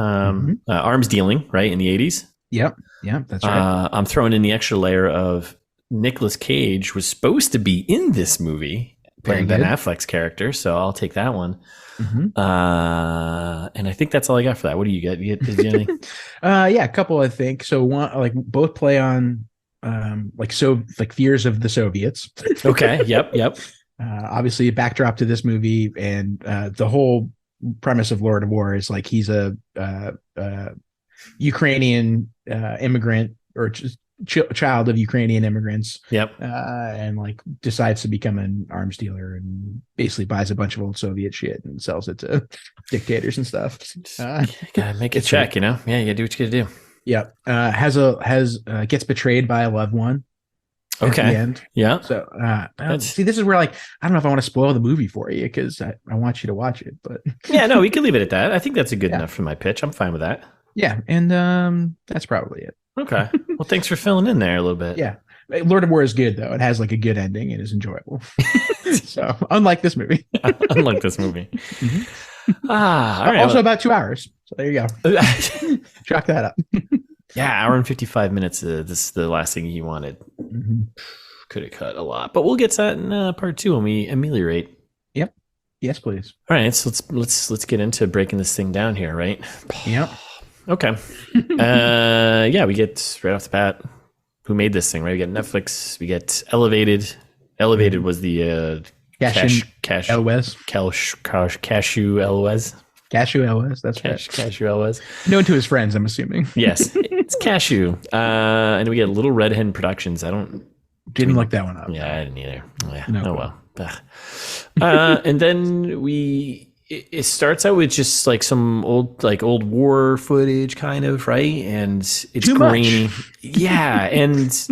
arms dealing, right, in the 80s. Yep, that's right. I'm throwing in the extra layer of Nicolas Cage was supposed to be in this movie playing Ben Affleck's character, so I'll take that one. And I think that's all I got for that. What do you get? Is you anything? A couple, I think. So one, like both play on fears of the Soviets. Okay. Yep. Obviously, a backdrop to this movie, and the whole premise of Lord of War is like he's a Ukrainian immigrant or child of Ukrainian immigrants. Yep. And like decides to become an arms dealer and basically buys a bunch of old Soviet shit and sells it to dictators and stuff. Gotta make it check, Yeah, you gotta do what you gotta do. Yep. Gets betrayed by a loved one. Okay. At the end. Yeah. So see, this is where like I don't know if I want to spoil the movie for you because I want you to watch it, but yeah, no, we can leave it at that. I think that's a good enough for my pitch. I'm fine with that. Yeah, and that's probably it. Okay. Well, thanks for filling in there a little bit. Yeah. Lord of War is good though. It has like a good ending. It is enjoyable. So unlike this movie. Unlike this movie. All right. Also about 2 hours. So there you go. Chalk that up. Yeah, hour and 55 minutes. This is the last thing you wanted. Could have cut a lot, but we'll get to that in part 2 when we ameliorate. Yep. Yes, please. All right, so let's get into breaking this thing down here, right? Yep. Okay. Yeah, we get right off the bat who made this thing, right? We get Netflix. We get Elevated. Elevated was the Cashew Elwes. Cashew Elwes. Cashew Elwes. That's right. Cashew Elwes. Known to his friends, I'm assuming. Yes, it's Cashew. And we get Little Red Hen Productions. Didn't look that one up. Yeah, I didn't either. Yeah. No. Well. And then it starts out with just like some old war footage, kind of, right? And it's too grainy. Much. Yeah, and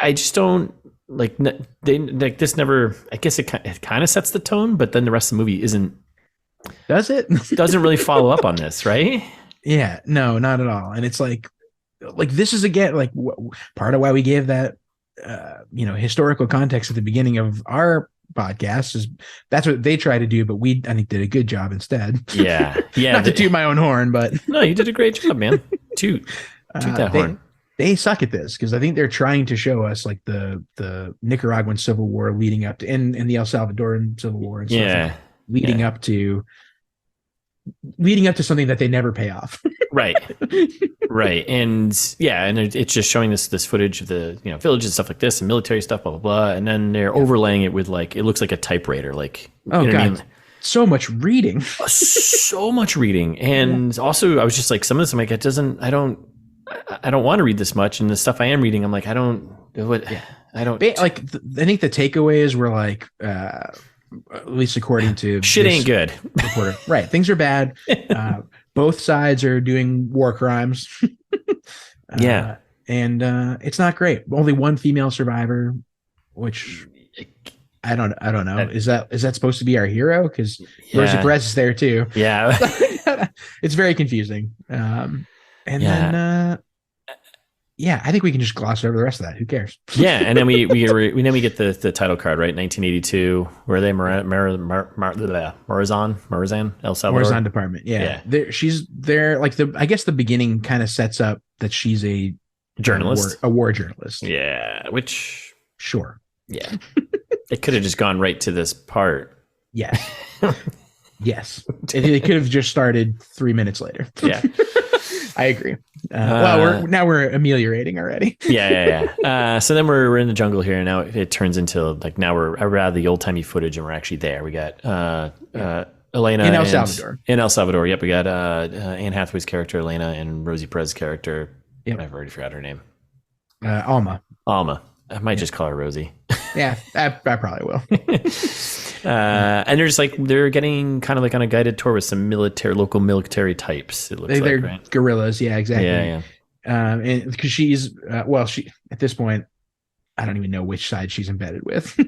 I just don't like this. Never. I guess it kind of sets the tone, but then the rest of the movie isn't. Does it? Doesn't really follow up on this, right? Yeah, no, not at all. And it's like this is again like part of why we gave that historical context at the beginning of our podcast is that's what they try to do, but I think did a good job instead. Yeah. Not to toot my own horn, but no, you did a great job, man. Toot that horn. They suck at this because I think they're trying to show us like the Nicaraguan Civil War leading up to and the El Salvadoran Civil War and stuff leading up to something that they never pay off. Right. And it's just showing this footage of the village and stuff like this and military stuff, blah blah blah, and then they're overlaying it with like it looks like a typewriter, like so much reading. So much reading. And also I was just like some of this I'm like I don't want to read this much, and the stuff I am reading I'm like I think the takeaways were like at least according to shit ain't good reporter. Right, things are bad. Both sides are doing war crimes. And it's not great. Only one female survivor, which I don't know. Is that supposed to be our hero? Because Rosie Perez is there too. Yeah. It's very confusing. I think we can just gloss over the rest of that. Who cares? Yeah, and then we get the title card, right? 1982. Where are they? Morazan, El Salvador. Morazan Department. Yeah. She's there. Like I guess the beginning kind of sets up that she's a journalist, a war journalist. Yeah, which sure. Yeah, it could have just gone right to this part. Yeah. Yes, it could have just started 3 minutes later. Yeah. I agree. We're ameliorating already. Yeah. So then we're in the jungle here, and now it turns into like now we're out of the old timey footage, and we're actually there. We got Elena in El Salvador. In El Salvador, yep. We got Anne Hathaway's character Elena and Rosie Perez's character. Yep. I've already forgot her name. Alma. I might just call her Rosie. Yeah, I probably will. And they're just like they're getting kind of like on a guided tour with some local military types. It looks they're right? guerrillas, yeah, exactly. Yeah. And because she's she at this point, I don't even know which side she's embedded with.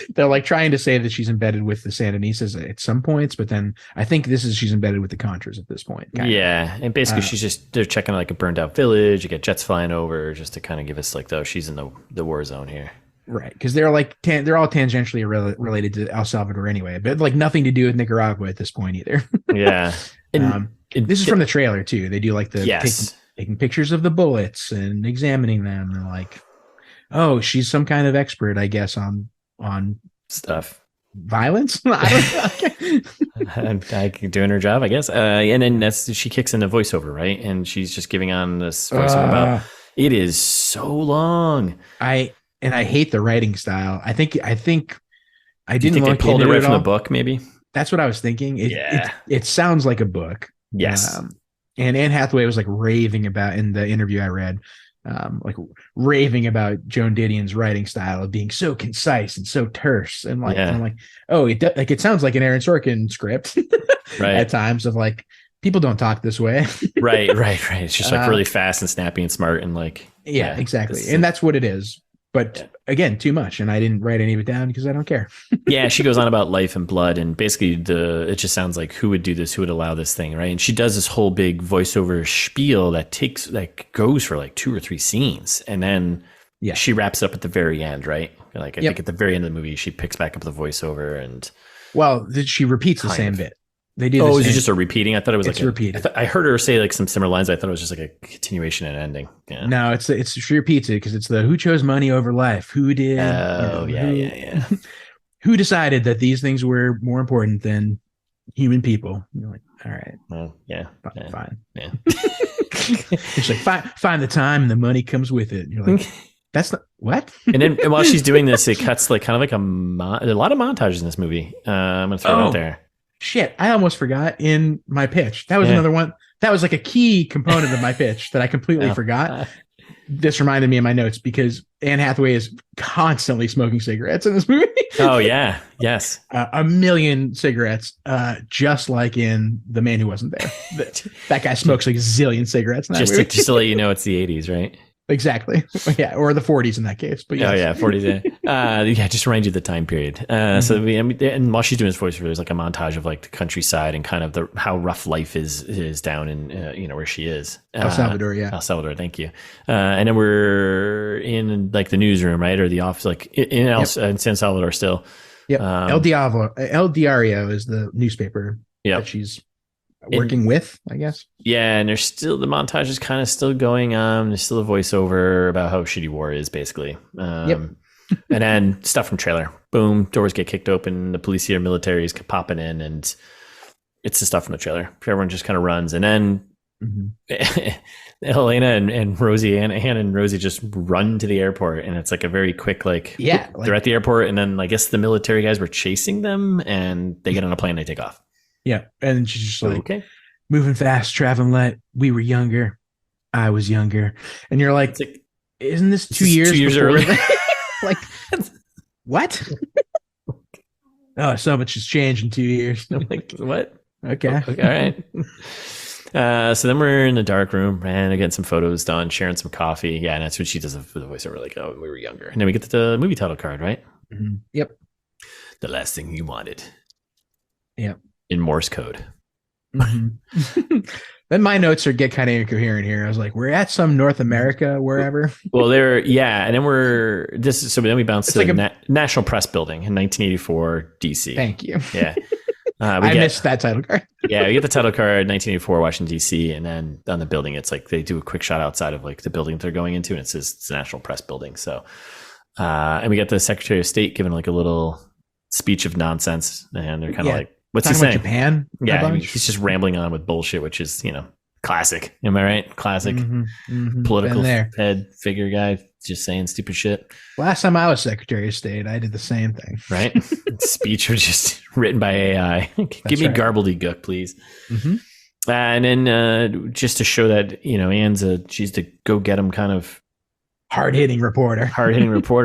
They're like trying to say that she's embedded with the Sandinistas at some points, but then I think she's embedded with the Contras at this point. Yeah, and basically they're checking like a burned out village. You get jets flying over just to kind of give us like she's in the war zone here. Right, because they're like they're all tangentially related to El Salvador anyway, but like nothing to do with Nicaragua at this point either. Yeah, this is from the trailer too. They do like taking pictures of the bullets and examining them, and like, oh, she's some kind of expert, I guess, on stuff, violence. I don't know. Doing her job, I guess. And then she kicks in the voiceover, right? And she's just giving on this voiceover about it is so long. And I hate the writing style. I think I didn't they pulled it right from the book, maybe. That's what I was thinking. It sounds like a book. Yes. And Anne Hathaway was like raving about in the interview I read, raving about Joan Didion's writing style of being so concise and so terse. And like, I'm like, oh, it sounds like an Aaron Sorkin script right. At times of like, people don't talk this way. Right. It's just like really fast and snappy and smart and like. Yeah, exactly. And that's what it is. But again, too much. And I didn't write any of it down because I don't care. Yeah, she goes on about life and blood. And basically it just sounds like who would do this? Who would allow this thing? Right. And she does this whole big voiceover spiel that goes for like 2 or 3 scenes. And then she wraps it up at the very end. Right. Like I think at the very end of the movie, she picks back up the voiceover and. Well, she repeats the same bit. They do. Oh, is it just a repeating? I thought it was like repeated. I heard her say like some similar lines. I thought it was just like a continuation and ending. Yeah. No, she repeats it because it's the who chose money over life. Who did? Oh, yeah. Who decided that these things were more important than human people? And you're like, all right. Well, yeah. Fine. Yeah. It's like find the time and the money comes with it. And you're like, That's not what. And while she's doing this, it cuts like kind of like a lot of montages in this movie. I'm gonna throw it out there. Shit, I almost forgot in my pitch. That was another one. That was like a key component of my pitch that I completely forgot. This reminded me of my notes because Anne Hathaway is constantly smoking cigarettes in this movie. Oh yeah, yes, a million cigarettes, just like in The Man Who Wasn't There. That guy smokes like a zillion cigarettes. In that movie. Just to let you know, it's the 80s, right? Exactly. Yeah, or the 40s in that case. But yes. Oh yeah, 40s. Yeah, just remind you of the time period. So and while she's doing this voiceover, there's like a montage of like the countryside and kind of how rough life is down in where she is. El Salvador, yeah. El Salvador, thank you. And then we're in like the newsroom, right, or the office, like in San Salvador still. Yep. El Diario is the newspaper that she's working with, I guess. Yeah, and there's still the montage is kind of still going on. There's still a voiceover about how shitty war is, basically. And then stuff from trailer. Boom, doors get kicked open. The police or military is popping in, and it's the stuff from the trailer. Everyone just kind of runs, and then Elena and Rosie, Anne and Rosie just run to the airport, and it's like a very quick they're at the airport, and then I guess the military guys were chasing them, and they get on a plane, they take off. Yeah, and she's just like, moving fast, traveling light. We were younger. I was younger. And you're like, isn't this 2 years? 2 years early. Like, what? Oh, so much has changed in 2 years. I'm like, what? Okay. All right. So then we're in the dark room, and getting some photos done, sharing some coffee. Yeah, and that's what she does for the voiceover, like, oh, we were younger. And then we get the movie title card, right? Mm-hmm. Yep. The last thing you wanted. Yep. In Morse code. Mm-hmm. Then my notes get kind of incoherent here. I was like, we're at some North America, wherever. Well, and then then we bounce to the National Press Building in 1984, DC. Thank you. Yeah. I missed that title card. Yeah, we get the title card, 1984, Washington, D.C., and then on the building, it's like they do a quick shot outside of like the building they're going into, and it says it's the National Press Building. So, and we get the Secretary of State giving like a little speech of nonsense, and they're kind of like, what's he saying? Japan? Yeah, he's just rambling on with bullshit, which is, classic. Am I right? Classic political head figure guy just saying stupid shit. Last time I was Secretary of State, I did the same thing. Right? Speech was just written by AI. Give me gobbledygook, please. Mm-hmm. And then just to show that, she's the go get him kind of hard-hitting reporter.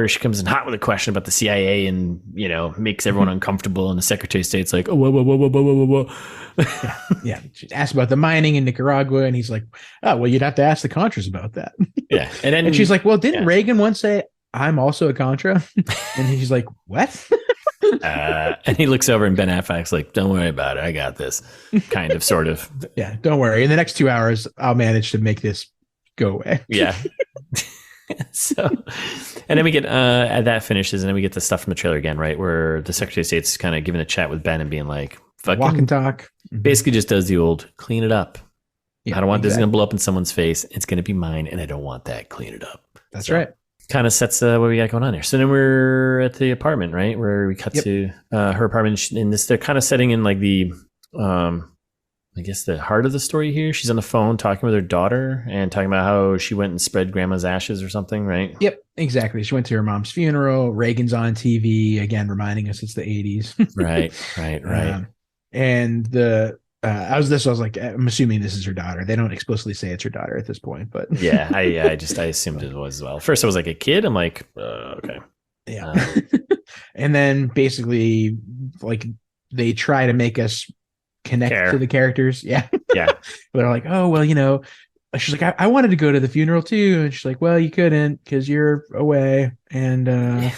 She comes in hot with a question about the CIA and, makes everyone uncomfortable. And the Secretary of State's like, oh, whoa. Yeah. She asked about the mining in Nicaragua. And he's like, oh, well, you'd have to ask the Contras about that. Yeah. And she's like, well, didn't Reagan once say, I'm also a Contra? And he's like, what? And he looks over and Ben Affleck's like, don't worry about it. I got this. Kind of, sort of. Yeah, don't worry. In the next 2 hours, I'll manage to make this go away. Yeah. So, and then we get that finishes, and then we get the stuff from the trailer again, right? Where the Secretary of State's kind of giving a chat with Ben and being like, fucking walk and talk. Basically just does the old clean it up. Yeah, I don't want this going to blow up in someone's face. It's going to be mine, and I don't want that. Clean it up. That's right. Kind of sets what we got going on there. So then we're at the apartment, right? Where we cut to her apartment. In this, they're kind of setting in like the, I guess the heart of the story here. She's on the phone talking with her daughter and talking about how she went and spread grandma's ashes or something, right? Yep, exactly. She went to her mom's funeral. Reagan's on TV again, reminding us it's the 80s. Right. And I was like, I'm assuming this is her daughter. They don't explicitly say it's her daughter at this point, but yeah, I assumed it was as well. First, I was like a kid. I'm like, okay, yeah. And then basically, like, they try to make us connect to the characters. Yeah. They're like, oh, well, she's like, I wanted to go to the funeral too. And she's like, well, you couldn't because you're away. And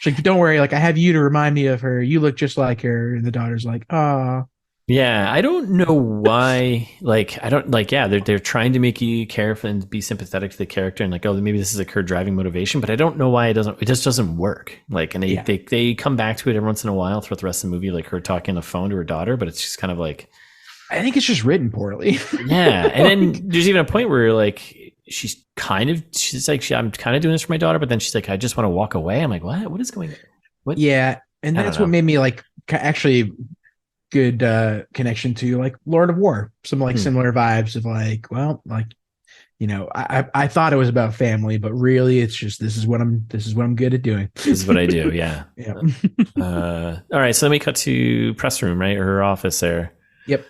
she's like, don't worry. Like, I have you to remind me of her. You look just like her. And the daughter's like, ah. Yeah, I don't know why. Like, I don't like. Yeah, they're trying to make you care for and be sympathetic to the character, and like, oh, maybe this is like her driving motivation. But I don't know why it doesn't. It just doesn't work. Like, and they come back to it every once in a while throughout the rest of the movie, like her talking on the phone to her daughter. But it's just kind of like, I think it's just written poorly. Yeah, and then there's even a point where like she's like, I'm kind of doing this for my daughter, but then she's like, I just want to walk away. I'm like, what? What is going on? What? Yeah, and that's what made me like actually. Good connection to like Lord of War, some like similar vibes of like, well, like I thought it was about family, but really it's just this is what I'm good at doing. This is what I do. Yeah. Yeah. All right. So then we cut to press room, right? Or her office there. Yep.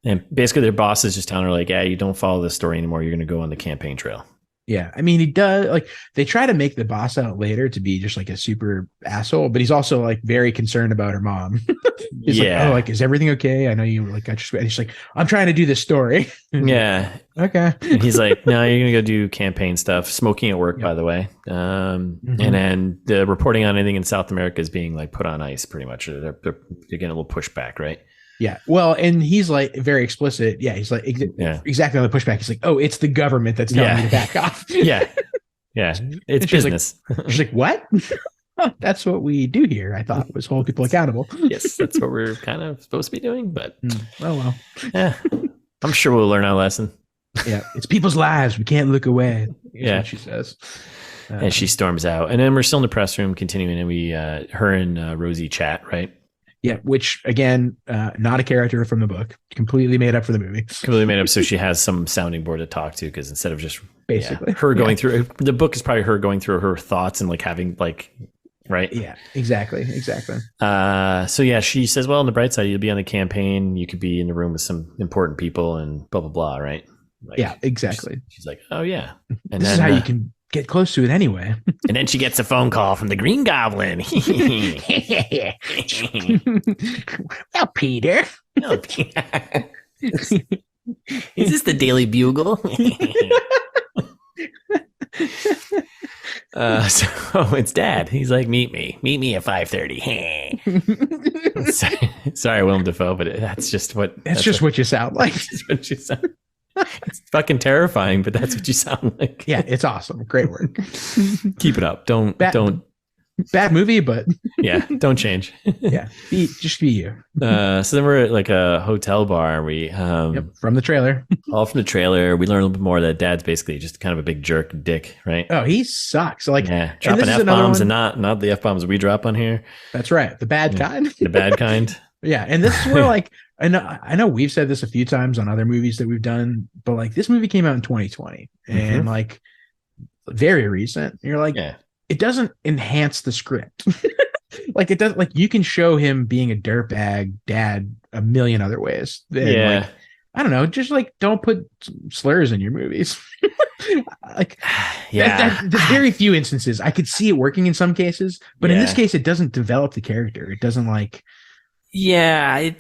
And basically their boss is just telling her like, yeah, you don't follow this story anymore. You're going to go on the campaign trail. Yeah. I mean, he does, like, they try to make the boss out later to be just like a super asshole, but he's also like very concerned about her mom. He's like, oh, like, is everything okay? I know you like got your, and he's like, I'm trying to do this story. Yeah. Okay. And he's like, no, you're going to go do campaign stuff. Smoking at work, by the way. And then the reporting on anything in South America is being like put on ice pretty much. They're getting a little pushback, right? Yeah. Well, and he's like very explicit. Yeah. He's like, exactly on the pushback. He's like, oh, it's the government that's telling me to back off. Yeah. It's business. She's like, what? That's what we do here. I thought was hold people accountable. Yes. That's what we're kind of supposed to be doing, but oh, well. Yeah. I'm sure we'll learn our lesson. Yeah. It's people's lives. We can't look away. Yeah. What she says. And she storms out. And then we're still in the press room continuing, and we, her and Rosie chat, right? Yeah, which again, not a character from the book, completely made up for the movie. Completely made up, so she has some sounding board to talk to, because instead of just basically her going through the book is probably her going through her thoughts and like having like, right? Yeah, exactly. So yeah, she says, well, on the bright side, you'll be on the campaign, you could be in the room with some important people and blah blah blah, right? Like, yeah, exactly. She's like, oh yeah, and this is how you can get close to it anyway. And then she gets a phone call from the Green Goblin. Well, Peter. Is this the Daily Bugle? So it's Dad. He's like, meet me at 5:30. Sorry, Willem Dafoe, but that's just what you sound like. What you sound. It's fucking terrifying, but that's what you sound like. Yeah, it's awesome. Great work. Keep it up. Don't. Bad movie, but yeah, don't change. Yeah, just be you. So then we're at like a hotel bar. We from the trailer. All from the trailer. We learn a little bit more that Dad's basically just kind of a big jerk dick, right? Oh, he sucks. Like, dropping F-bombs and not the F-bombs we drop on here. That's right. The bad kind. The bad kind. Yeah, and this is where like I know we've said this a few times on other movies that we've done, but like this movie came out in 2020 and like very recent. And you're like, it doesn't enhance the script. Like it doesn't, like you can show him being a dirtbag dad a million other ways. And like, I don't know, just like don't put slurs in your movies. Like there's very few instances. I could see it working in some cases, but in this case, it doesn't develop the character. It doesn't like. I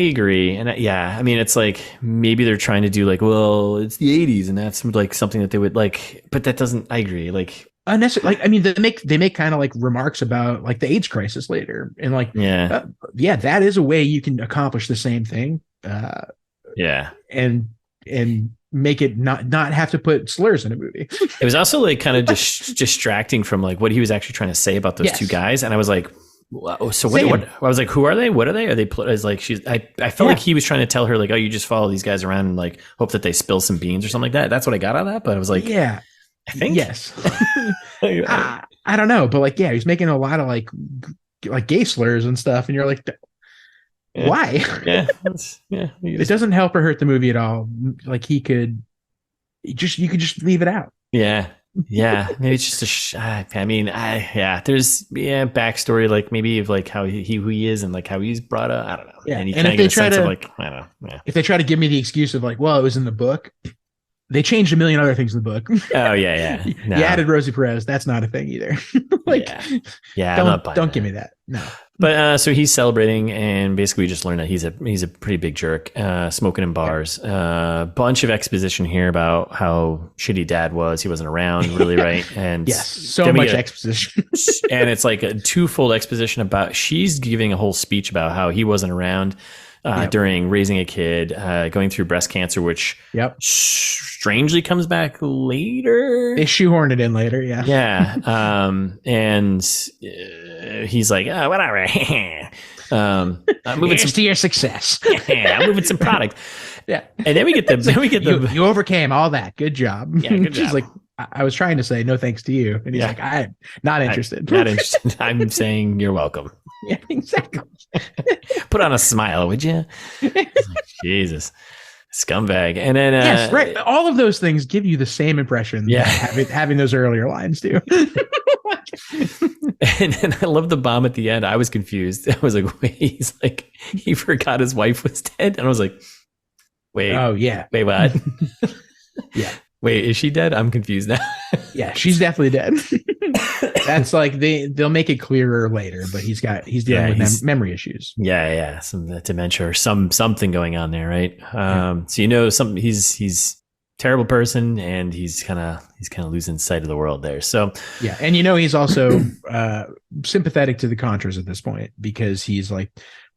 agree. And I mean, it's like maybe they're trying to do like, well, it's the 80s and that's like something that they would like, but that doesn't, I agree. Like unnecessary. Like, I mean, they make kind of like remarks about like the AIDS crisis later and like, that is a way you can accomplish the same thing. And make it not have to put slurs in a movie. It was also like kind of distracting from like what he was actually trying to say about those two guys. And I was like, wow. So what I was like, who are they? What are they? Are they as like I felt like he was trying to tell her like, oh, you just follow these guys around and like hope that they spill some beans or something like that. That's what I got out of that. But I was like, I think yes. I don't know, but like he's making a lot of like gay slurs and stuff, and you're like, why? It doesn't help or hurt the movie at all. Like you could just leave it out. Maybe it's just there's backstory, like maybe of like how who he is and like how he's brought up. I don't know. Yeah, and if they try to if they try to give me the excuse of like, well, it was in the book, they changed a million other things in the book. Oh yeah. No. You added Rosie Perez. That's not a thing either. Like, don't give me that. No. But so he's celebrating, and basically we just learned that he's a pretty big jerk, smoking in bars. Bunch of exposition here about how shitty Dad was. He wasn't around, really, right? And so much exposition. And it's like a twofold exposition about she's giving a whole speech about how he wasn't around during raising a kid, going through breast cancer, which strangely comes back later. They shoehorned it in later, and he's like, oh, whatever. I'm moving to your success. I'm moving some product. And then we get you overcame all that. Good job. Yeah, good job. She's like, I was trying to say no thanks to you, and he's like, I'm not interested. Not interested. I'm saying you're welcome. Yeah, exactly. Put on a smile, would you? Like, Jesus. Scumbag. And then yes, right. All of those things give you the same impression. Yeah, having those earlier lines too. And I love the bomb at the end. I was confused. I was like, wait, he's like, he forgot his wife was dead. And I was like, wait. Oh yeah. Wait, what? Yeah. Wait, is she dead? I'm confused now. Yeah, she's definitely dead. That's like they'll make it clearer later, but he's dealing with memory issues. Yeah, some dementia or something going on there, right? So he's terrible person, and he's kind of losing sight of the world there. So yeah, and he's also sympathetic to the Contras at this point, because he's like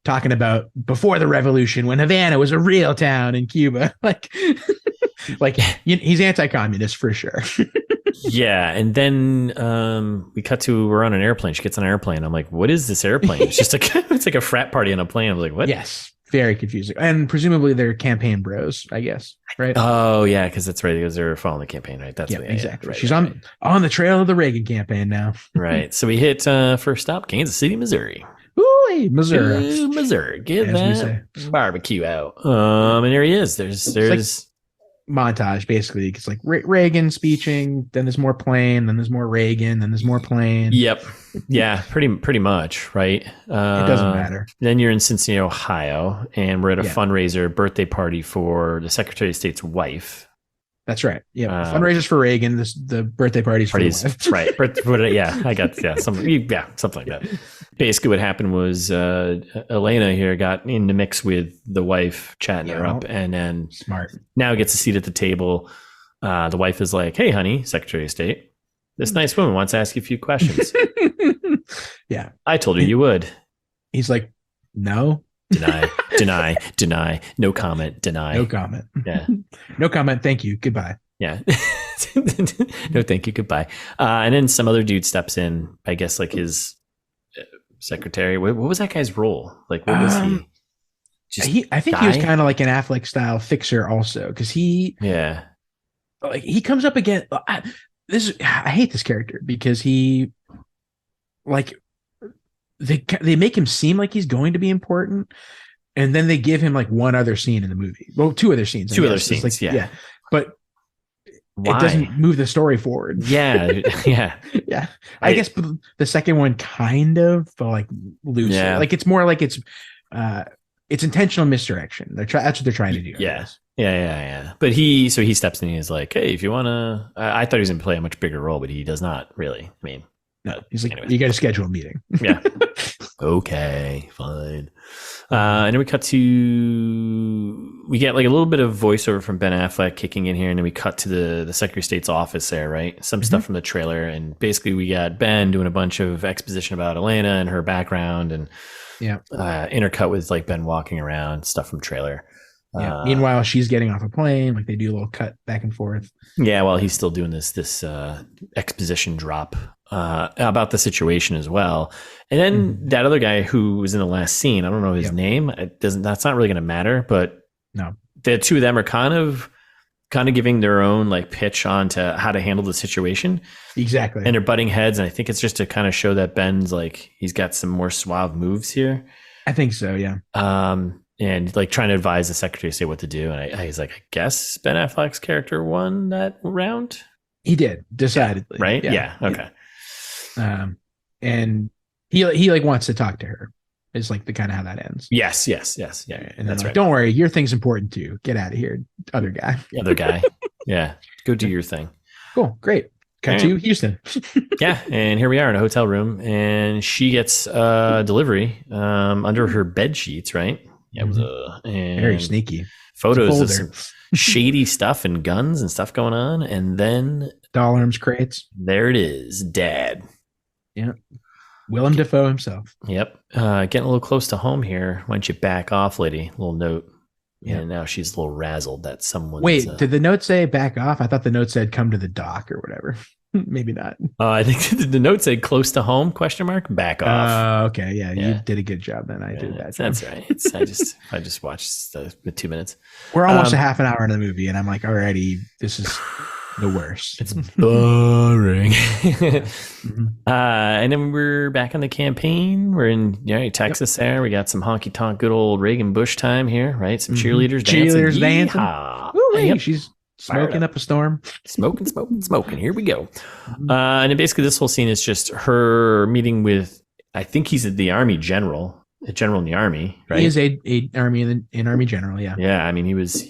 talking about before the revolution when Havana was a real town in Cuba, like he's anti-communist for sure. Yeah, and then we cut to we're on an airplane. She gets on an airplane. I'm like, what is this airplane? It's just it's like a frat party on a plane. I'm like, what? Yes, very confusing. And presumably they're campaign bros, I guess, right? Oh yeah, because that's right. Because they're following the campaign, right? That's exactly. Right, She's on the trail of the Reagan campaign now. Right. So we hit first stop, Kansas City, Missouri. Ooh, Missouri. Missouri. Get that barbecue out. And there he is. There's montage basically. It's like Reagan speeching, then there's more plane, then there's more Reagan, then there's more plane. Yep. Yeah, pretty much, right? It doesn't matter. Then you're in Cincinnati, Ohio, and we're at a fundraiser birthday party for the Secretary of State's wife. That's right. Yeah, fundraisers for Reagan. The birthday parties for the wife. Right. Yeah, I got something like that. Basically, what happened was Elena here got in the mix with the wife, chatting her up, and then now gets a seat at the table. The wife is like, "Hey, honey, Secretary of State, this nice woman wants to ask you a few questions." Yeah, I told her you would. He's like, "No." Deny. No comment. Deny. No comment. Yeah. No comment. Thank you. Goodbye. Yeah. No, thank you. Goodbye. And then some other dude steps in, I guess, like his secretary. What was that guy's role? Like, what was he? I think he was kind of like an Affleck style fixer also, because he comes up again. I hate this character because he they make him seem like he's going to be important, and then they give him like one other scene in the movie. Well, two other scenes. But why? It doesn't move the story forward. Yeah. I guess the second one kind of, but like loose. Yeah. Like it's more like it's intentional misdirection. That's what they're trying to do. Yeah. But he steps in and he's like, hey, if you want to, I thought he was going to play a much bigger role, but he does not really. I mean, no, he's like, anyways. You got to schedule a meeting. Yeah. Okay, fine. And then we get like a little bit of voiceover from Ben Affleck kicking in here, and then we cut to the Secretary of State's office there, right? Some stuff from the trailer, and basically we got Ben doing a bunch of exposition about Elena and her background, and intercut with like Ben walking around, stuff from trailer. Yeah. Meanwhile, she's getting off a plane. Like they do a little cut back and forth. Yeah, while he's still doing this exposition drop about the situation as well. And then that other guy who was in the last scene, I don't know his name. That's not really going to matter. But no, the two of them are kind of giving their own like pitch on to how to handle the situation. Exactly. And they're butting heads. And I think it's just to kind of show that Ben's like he's got some more suave moves here. I think so. Yeah. And like trying to advise the Secretary of State what to do. And he's like, I guess Ben Affleck's character won that round. He did, decidedly. Right? Yeah. Okay. And he like wants to talk to her. It's like the kind of how that ends. Yes. Yeah. And that's right. Don't worry, your thing's important too. Get out of here, other guy. Yeah. Go do your thing. Cool. Great. Cut to Houston. Yeah, and here we are in a hotel room, and she gets a delivery under her bed sheets, right? Yeah, it was and very sneaky. Photos of some shady stuff and guns and stuff going on, and then doll arms crates. There it is, Dad. Yeah, Willem Dafoe himself. Yep, getting a little close to home here. Why don't you back off, lady? Little note. Yeah, and now she's a little razzled that someone. Wait, did the note say back off? I thought the note said come to the dock or whatever. Maybe not. I think the note said close to home ? Back off. Okay, yeah, you did a good job then. I did that. That's right. I just watched the 2 minutes. We're almost a half an hour into the movie, and I'm like, alrighty, this the worst. It's boring. Mm-hmm. And then we're back on the campaign. We're in Texas there. We got some honky tonk, good old Reagan Bush time here, right? Some cheerleaders dancing. Yep. She's smoking up a storm. Smoking. Here we go. And then basically this whole scene is just her meeting with, I think he's the Army general. A general in the Army, right? He is an Army general, yeah. Yeah, I mean,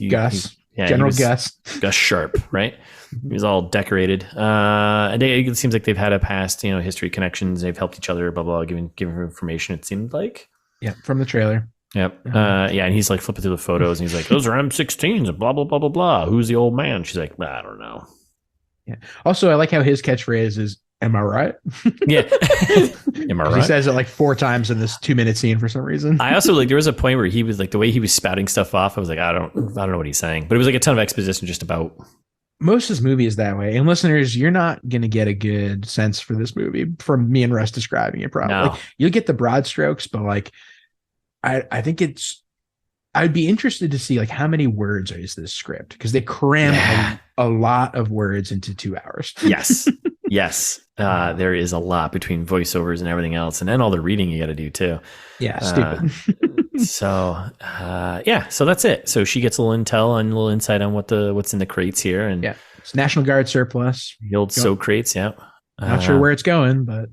Gus. General Gus. Gus Sharp, right? He was all decorated. And it seems like they've had a past, history connections. They've helped each other, blah, blah, giving her information, it seemed like. Yeah, from the trailer. Yep. And he's like flipping through the photos and he's like, those are M16s and blah, blah, blah, blah, blah. Who's the old man? She's like, I don't know. Yeah. Also, I like how his catchphrase is, am I right? Yeah. Am I right? He says it like 4 times in this 2-minute scene for some reason. I also there was a point where he was like, the way he was spouting stuff off, I was like, I don't know what he's saying. But it was like a ton of exposition just about. Most of this movie is that way. And listeners, you're not going to get a good sense for this movie from me and Russ describing it probably. No. Like, you'll get the broad strokes, but like, I think I'd be interested to see like how many words is this script, because they cram a lot of words into 2 hours. Yes. There is a lot between voiceovers and everything else, and then all the reading you got to do too. Yeah, stupid. So that's it. So she gets a little insight on what's in the crates here, and it's National Guard surplus. The old soak crates. Yeah, not sure where it's going, but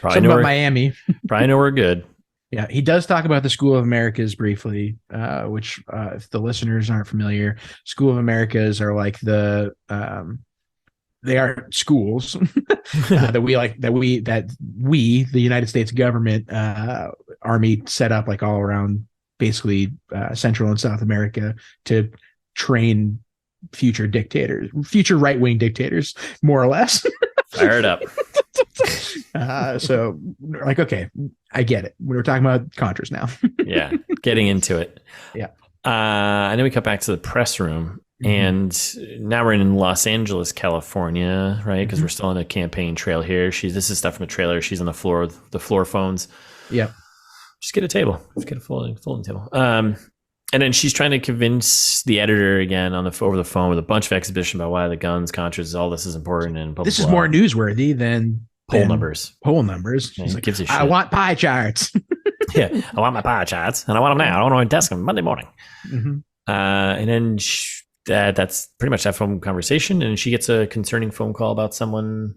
probably something about Miami. Probably know we're good. Yeah, he does talk about the School of Americas briefly, which if the listeners aren't familiar, School of Americas are like they are schools that we, the United States government, Army set up like all around basically Central and South America to train future right-wing dictators, more or less. Fire it up. So like, okay, I get it. We're talking about Contras now. Yeah, getting into it. Yeah. And then we cut back to the press room. And now we're in Los Angeles, California, right? Because we're still on a campaign trail here. This is stuff from a trailer. She's on the floor with the floor phones. Yeah. Just get a table. Just get a folding table. And then she's trying to convince the editor again over the phone with a bunch of exhibition about why the guns, Contras, all this is important. And blah, this blah, is more newsworthy than poll numbers. She's like, gives a shit. I want pie charts. Yeah, I want my pie charts, and I want them now. I want them on my desk on Monday morning. And then that's pretty much that phone conversation, and she gets a concerning phone call about someone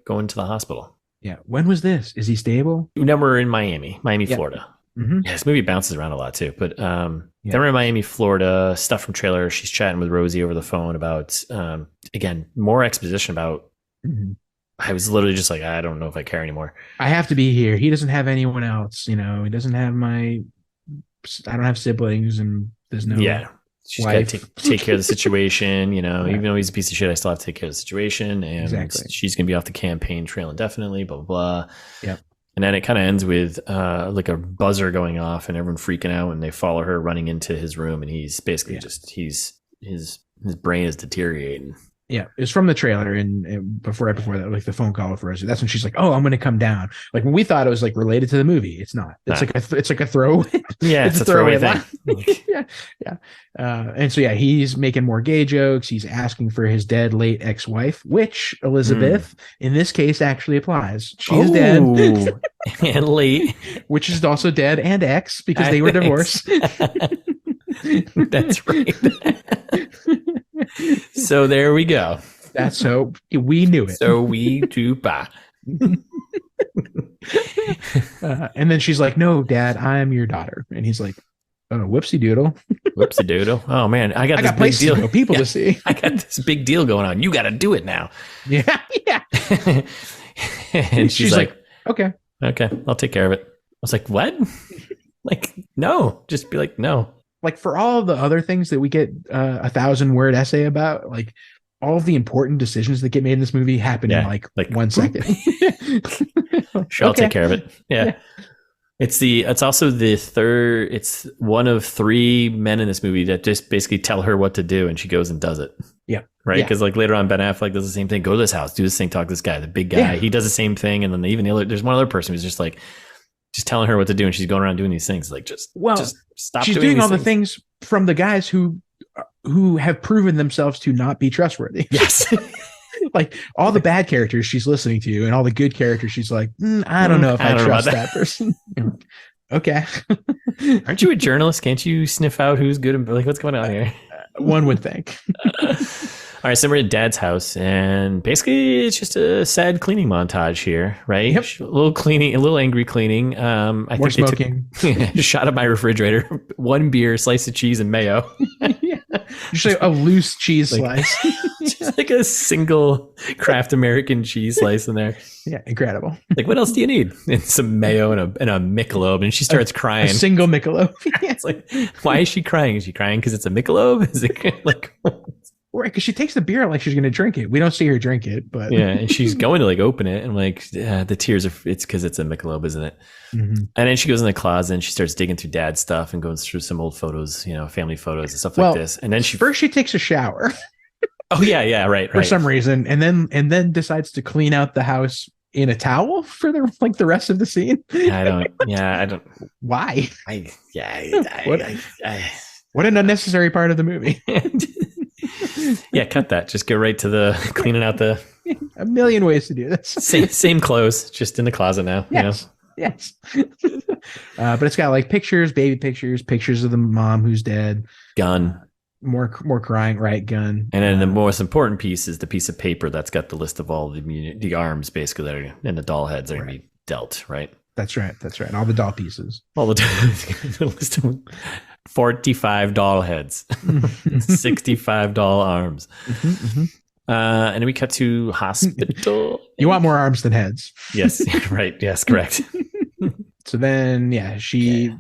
going to the hospital. Yeah. When was this? Is he stable? Now we're in Miami, Florida. Yeah, this movie bounces around a lot too. But then we're in Miami, Florida. Stuff from trailer. She's chatting with Rosie over the phone about again more exposition about. I was literally just like, I don't know if I care anymore. I have to be here. He doesn't have anyone else. He doesn't have I don't have siblings, and there's no She's got to take care of the situation, even though he's a piece of shit, I still have to take care of the situation. And she's going to be off the campaign trail indefinitely, blah, blah, blah. Yep. And then it kind of ends with like a buzzer going off and everyone freaking out, and they follow her running into his room, and he's basically his brain is deteriorating. Yeah, it's from the trailer, and right before that, like the phone call with Rosie. That's when she's like, "Oh, I'm going to come down." Like when we thought it was like related to the movie, it's not. It's like a throwaway. Yeah, it's a throwaway thing. yeah. And so he's making more gay jokes. He's asking for his dead late ex-wife, which Elizabeth in this case actually applies. She is dead and late, which is also dead and ex because they were divorced. That's right. So there we go. That's so we knew it. So we do buy. And then she's like, "No, Dad, I'm your daughter." And he's like, "Oh, whoopsie doodle." Whoopsie doodle. Oh man, I got this big deal. People to see. I got this big deal going on. You got to do it now. Yeah. And she's like, okay, I'll take care of it. I was like, what? Like, no, just be like, no. Like for all the other things that we get 1,000-word essay about, like all of the important decisions that get made in this movie happen in like 1 second. Sure, I'll take care of it. Yeah. It's also it's one of 3 men in this movie that just basically tell her what to do, and she goes and does it. Yeah. Right. Because like later on, Ben Affleck does the same thing. Go to this house, do this thing, talk to this guy, the big guy. Yeah. He does the same thing. And then there's one other person who's just like, just telling her what to do, and she's going around doing these things. Like, just stop. She's doing all the things from the guys who who have proven themselves to not be trustworthy. Yes. Like all the bad characters she's listening to and all the good characters she's like, I don't know if I trust that person. Okay. Aren't you a journalist? Can't you sniff out who's good and like what's going on here? One would think. All right, so we're at Dad's house, and basically it's just a sad cleaning montage here, right? Yep. A little cleaning, a little angry cleaning. More smoking. Shot up my refrigerator, 1 beer, slice of cheese, and mayo. Yeah. Just like a loose cheese slice. Just like a single Kraft American cheese slice in there. Yeah, incredible. Like, what else do you need? And some mayo and a Michelob, and she starts crying. A single Michelob. It's like, why is she crying? Is she crying because it's a Michelob? Is it like... Right, because she takes the beer like she's going to drink it. We don't see her drink it, but yeah, and she's going to like open it, and like the tears are. It's because it's a Michelob, isn't it? Mm-hmm. And then she goes in the closet and she starts digging through Dad's stuff and goes through some old photos, family photos and stuff like this. And then she takes a shower. Oh yeah, right. For some reason, and then decides to clean out the house in a towel for the rest of the scene. I don't. Why? What an unnecessary part of the movie. Yeah, cut that. Just go right to the cleaning out the. A million ways to do this. Same clothes, just in the closet now. Yes. Yes. But it's got like pictures, baby pictures of the mom who's dead. Gun. More crying, right? Gun. And then the most important piece is the piece of paper that's got the list of all the arms, basically, that are and the doll heads that are going to be dealt, right? That's right. All the doll pieces. All the list of 45 doll heads, 65 doll arms. And then we cut to hospital. You want more arms than heads. Yes. Right. Yes. Correct. So then, she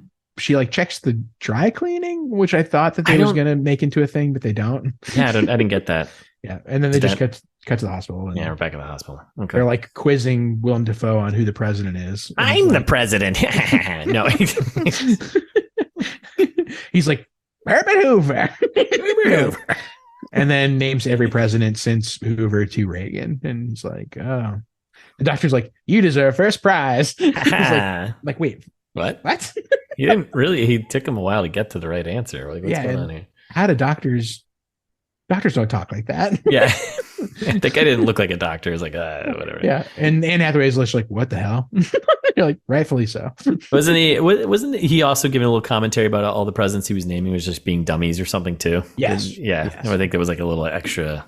like checks the dry cleaning, which I thought that they was going to make into a thing, but they don't. Yeah. I didn't get that. Yeah. And then they just cut to the hospital. Yeah. We're back at the hospital. Okay. They're like quizzing Willem Dafoe on who the president is. I'm the president. No. He's like, Herbert Hoover. And then names every president since Hoover to Reagan. And he's like, oh. The doctor's like, you deserve first prize. He's like, wait, what? He didn't really. He took him a while to get to the right answer. Like, what's going on here? How do doctors don't talk like that? Yeah. The guy didn't look like a doctor. It's like, whatever. Yeah. And Anne Hathaway is like, what the hell? You're like, rightfully so. Wasn't he also giving a little commentary about all the presidents he was naming was just being dummies or something too? Yes. Yes. I think there was like a little extra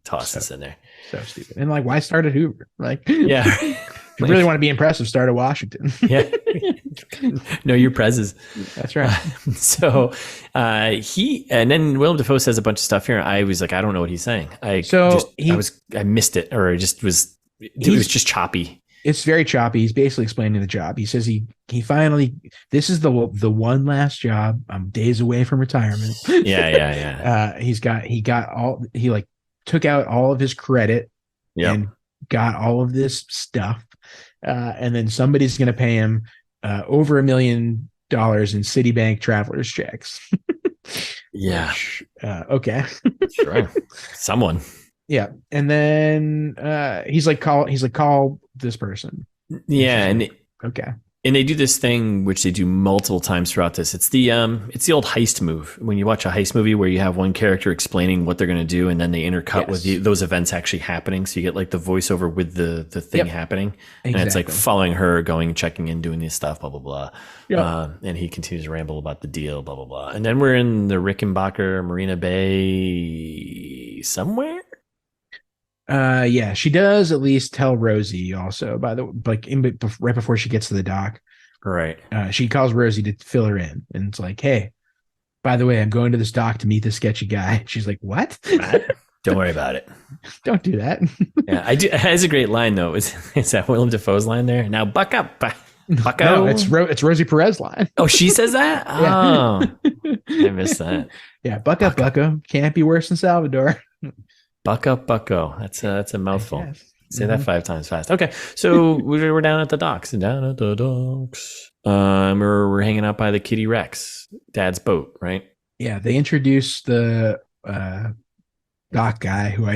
toss this in there. So stupid. And like, why start at Hoover? Like, yeah. If you really want to be impressive, start at Washington. Yeah. Know your prezes. That's right. So and then Willem Dafoe says a bunch of stuff here. I was like, I don't know what he's saying. I missed it, or it was just choppy. It's very choppy. He's basically explaining the job. He says he finally, this is the one last job. I'm days away from retirement. Yeah. He took out all of his credit and got all of this stuff. And then somebody's going to pay him over $1 million in Citibank traveler's checks. Yeah. Okay. Sure. Someone. Yeah. And then he's like, call this person. Yeah. Okay. And they do this thing, which they do multiple times throughout this. It's the old heist move. When you watch a heist movie where you have one character explaining what they're going to do, and then they intercut with those events actually happening. So you get like the voiceover with the thing happening. Exactly. And it's like following her, going, checking in, doing this stuff, blah, blah, blah. Yep. And he continues to ramble about the deal, blah, blah, blah. And then we're in the Rickenbacker Marina Bay somewhere. She does at least tell Rosie also, right before she gets to the dock. Right. She calls Rosie to fill her in, and it's like, hey, by the way, I'm going to this dock to meet this sketchy guy. She's like, what? Don't worry about it. Don't do that. Yeah, I do. It has a great line though. Is that Willem Dafoe's line there? Now buck up. Bucko. No, it's Rosie Perez line. Oh, she says that? Oh, I missed that. Yeah, buck up, Bucko. Can't be worse than Salvador. Buck up, Bucko. That's a mouthful. Say that 5 times fast. Okay, so we're down at the docks. We're hanging out by the Kitty Rex, Dad's boat, right? Yeah, they introduced the dock guy who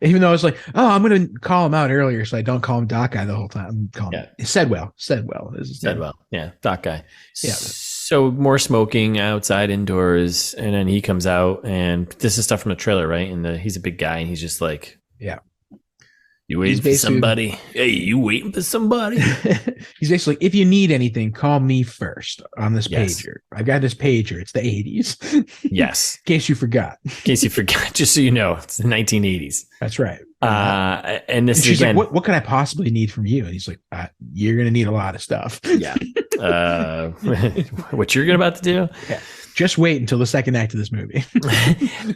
even though I was like, oh, I'm going to call him out earlier, so I don't call him dock guy the whole time. I'm calling him Sedwell. Sedwell, yeah, dock guy. Yeah. So more smoking outside, indoors, and then he comes out, and this is stuff from the trailer, right? And he's a big guy, and he's just like, yeah. You waiting for somebody? Hey, you waiting for somebody? He's basically, if you need anything, call me first on this pager. I've got this pager. It's the 80s. Yes. In case you forgot. Just so you know, it's the 1980s. That's right. And this she's again, like, what can I possibly need from you? And he's like, you're going to need a lot of stuff. Yeah. What you're about to do? Yeah. Just wait until the second act of this movie.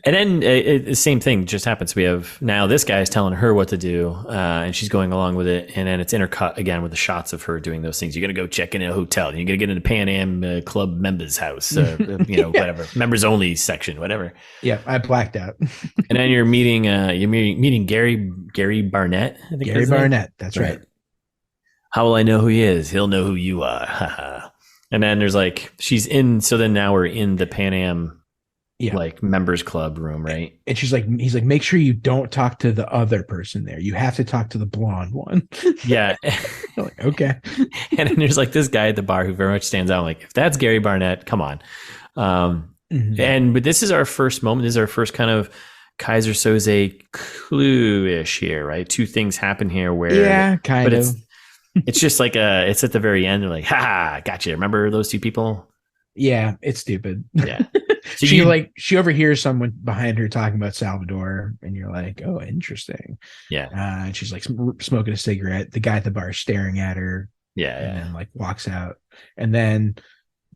And then the same thing just happens. We have now this guy is telling her what to do, and she's going along with it. And then it's intercut again with the shots of her doing those things. You're going to go check in a hotel. You're going to get in the Pan Am Club members house, whatever. Members only section, whatever. Yeah, I blacked out. And then you're meeting Gary Barnett. I think Gary Barnett. That's right. How will I know who he is? He'll know who you are. And then there's like, she's in. So then now we're in the Pan Am, like members club room, right? And he's like, make sure you don't talk to the other person there. You have to talk to the blonde one. Yeah. Like, okay. And then there's like this guy at the bar who very much stands out. I'm like, if that's Gary Barnett, come on. But this is our first moment. This is our first kind of Kaiser Soze clue-ish here, right? Two things happen here where kind of. It's just like it's at the very end. They're like, ha, gotcha. Remember those two people? Yeah, it's stupid. Yeah. So she overhears someone behind her talking about Salvador, and you're like, oh, interesting. Yeah. And she's like smoking a cigarette. The guy at the bar is staring at her. Yeah. And then like walks out. And then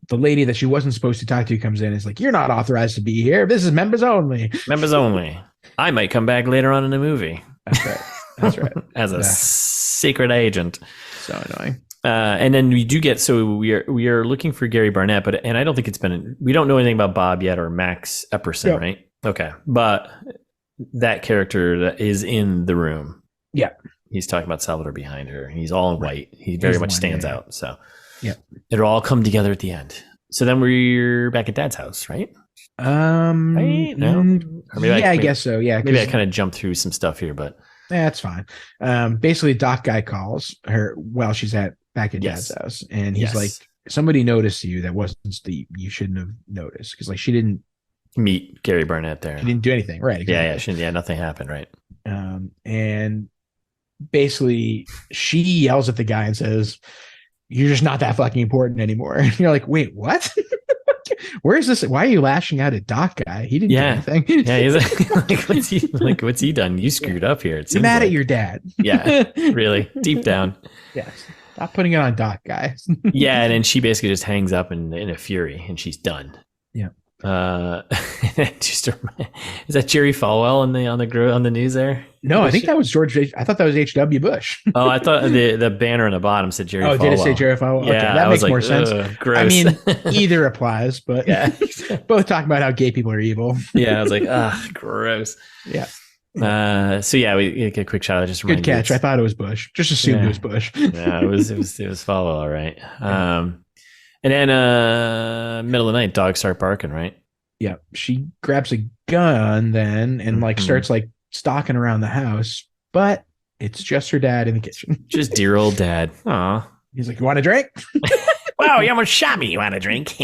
the lady that she wasn't supposed to talk to comes in and is like, you're not authorized to be here. This is members only. Members only. I might come back later on in the movie. That's right. That's right. As a secret agent. So annoying. And then we are looking for Gary Barnett, and I don't think we don't know anything about Bob yet or Max Epperson, right? Okay. But that character that is in the room. Yeah. He's talking about Salvador behind her. He's all in white. He very much stands out. So yeah, it'll all come together at the end. So then we're back at Dad's house, right? Right? No? Or maybe I guess so. Yeah. Maybe I kind of jumped through some stuff here, but that's fine. Basically, Doc guy calls her while she's back at Dad's house, and he's like, "Somebody noticed you that wasn't you shouldn't have noticed because like she didn't meet Gary Barnett there. She didn't do anything, right? Exactly. Yeah, nothing happened, right? And basically, she yells at the guy and says, "You're just not that fucking important anymore." And you're like, "Wait, what?" Where is this? Why are you lashing out at Doc guy? He didn't do anything. Yeah, he's what's he done? You screwed up here. You're mad at your dad. Yeah, really, deep down. Yes. Stop putting it on Doc guy. Yeah, and then she basically just hangs up in a fury, and she's done. Yeah. Just is that Jerry Falwell on the news there? No, I think that was George. I thought that was H.W. Bush. Oh, I thought the banner on the bottom said Jerry Falwell. Oh, did it say Jerry Falwell? Yeah, okay, that makes more sense. Gross. I mean, either applies, but both talking about how gay people are evil. Yeah, I was like, gross. Yeah. So yeah, we get a quick shot. Just good catch. I thought it was Bush. Just assumed it was Bush. Yeah, it was Falwell, all right. And then middle of the night, dogs start barking, right? Yeah. She grabs a gun then and like starts like stalking around the house, but it's just her dad in the kitchen. Just dear old dad. Aw. He's like, "You want a drink?" Wow, you almost shot me. You want a drink?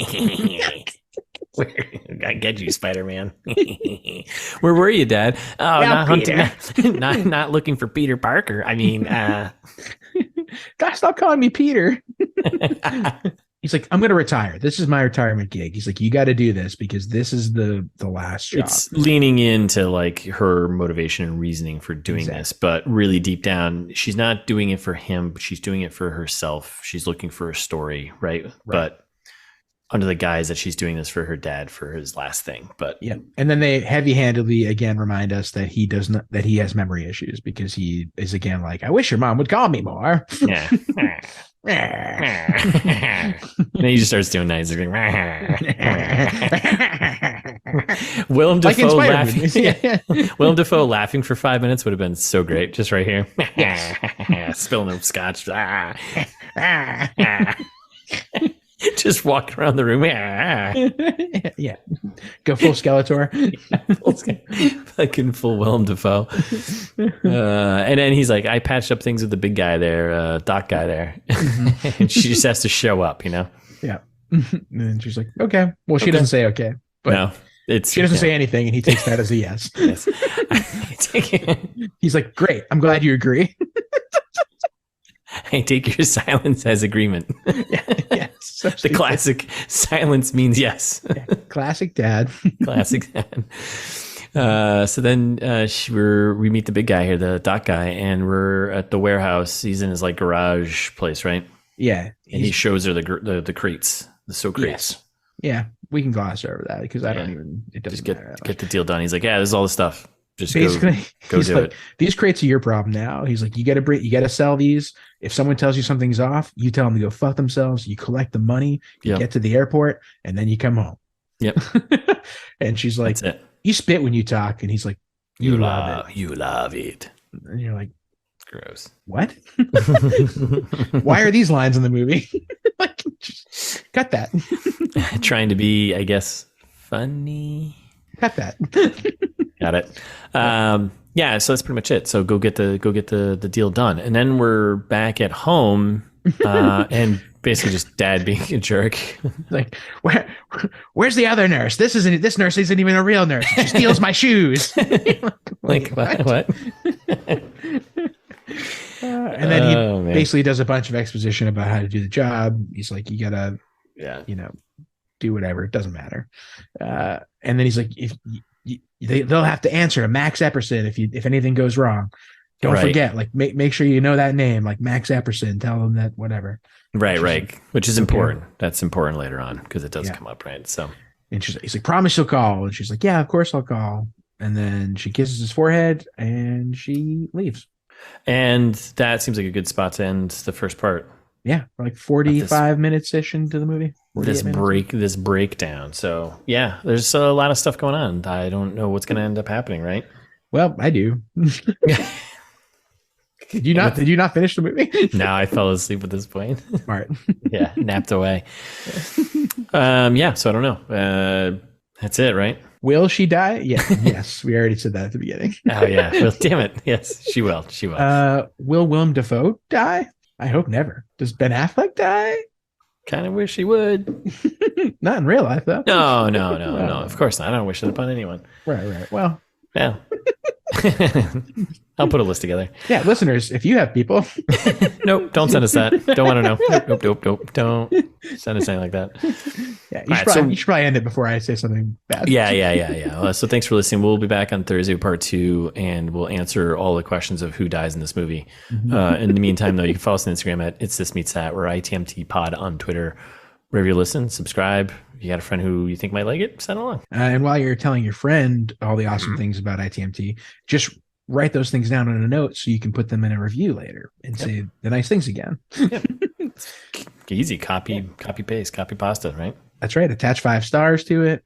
I get you, Spider-Man. Where were you, Dad? Oh, not hunting. Not looking for Peter Parker. I mean, God, stop calling me Peter. He's like, "I'm going to retire. This is my retirement gig." He's like, "You got to do this because this is the last job." It's leaning into like her motivation and reasoning for doing this, but really deep down, she's not doing it for him. But she's doing it for herself. She's looking for a story, right? But under the guise that she's doing this for her dad for his last thing. But yeah, and then they heavy-handedly again remind us that he has memory issues because he is again like, "I wish your mom would call me more." Yeah. And he just starts doing that. He's like, Willem Dafoe laughing. Willem Dafoe laughing for 5 minutes would have been so great. Just right here, spilling the scotch. Just walking around the room. Yeah. Go full Skeletor. Fucking full Willem Dafoe. And then he's like, "I patched up things with the big guy there, Doc guy there." And she just has to show up, you know? Yeah. And then she's like, okay. Well, she doesn't say okay, but No, she doesn't say anything, and he takes that as a yes. Yes. He's like, great. I'm glad you agree. I take your silence as agreement. Yes. So The classic silence means yes. classic dad. Classic dad. So then we meet the big guy here, the doc guy, and we're at the warehouse. He's in his like garage place, right? Yeah. And he shows her the crates, the so crates. Yes. Yeah, we can gloss over that because I don't even. It doesn't Just matter. get the deal done. He's like, yeah, this is all the stuff. Just Basically, go he's do like, it. these crates are your problem now. He's like, you got to sell these. If someone tells you something's off, you tell them to go fuck themselves. You collect the money, you get to the airport, and then you come home. Yep. And she's like, That's it. you spit when you talk, and he's like, you love it. You love it. And you're like, Gross. what? Why are these lines in the movie? Like, just cut that. Trying to be, I guess, funny. Cut that. Got it. Yeah, so that's pretty much it. So go get the deal done, and then we're back at home, and basically just dad being a jerk. Like, where's the other nurse? This nurse isn't even a real nurse. She steals my shoes. like what? And then he basically does a bunch of exposition about how to do the job. He's like, you gotta, do whatever. It doesn't matter. And then he's like, if they'll have to answer to Max Epperson if anything goes wrong. Don't forget, like make sure you know that name, like Max Epperson. Tell them that whatever. Right. Which is important. That's important later on because it does come up, right? So, and he's like, promise you'll call. And she's like, yeah, of course I'll call. And then she kisses his forehead and she leaves. And that seems like a good spot to end the first part. Yeah, like 45 minutes ish into the movie. This breakdown. So yeah, there's a lot of stuff going on. I don't know what's going to end up happening, right? Well, I do. Did you not finish the movie? No, I fell asleep at this point. Smart. Yeah, napped away. Yeah, so I don't know. That's it, right? Will she die? Yeah. Yes, we already said that at the beginning. Oh yeah. Well, damn it. Yes, she will. She will. Will Willem Dafoe die? I hope never. Does Ben Affleck die? Kind of wish he would. Not in real life, though. No. Of course not. I don't wish it upon anyone. Right. Well, yeah. I'll put a list together. Yeah, listeners, if you have people. Nope, don't send us that. Don't want to know. Nope. Don't send us anything like that. Yeah, you should probably end it before I say something bad. Yeah. So thanks for listening. We'll be back on Thursday with part 2, and we'll answer all the questions of who dies in this movie. Mm-hmm. In the meantime, though, you can follow us on Instagram at It's This Meets That. We're ITMT Pod on Twitter. Wherever you listen, subscribe. If you got a friend who you think might like it, send along. And while you're telling your friend all the awesome things about ITMT, just write those things down on a note so you can put them in a review later and say the nice things again. Yep. Easy. Copy, paste, copy pasta, right? That's right. Attach 5 stars to it.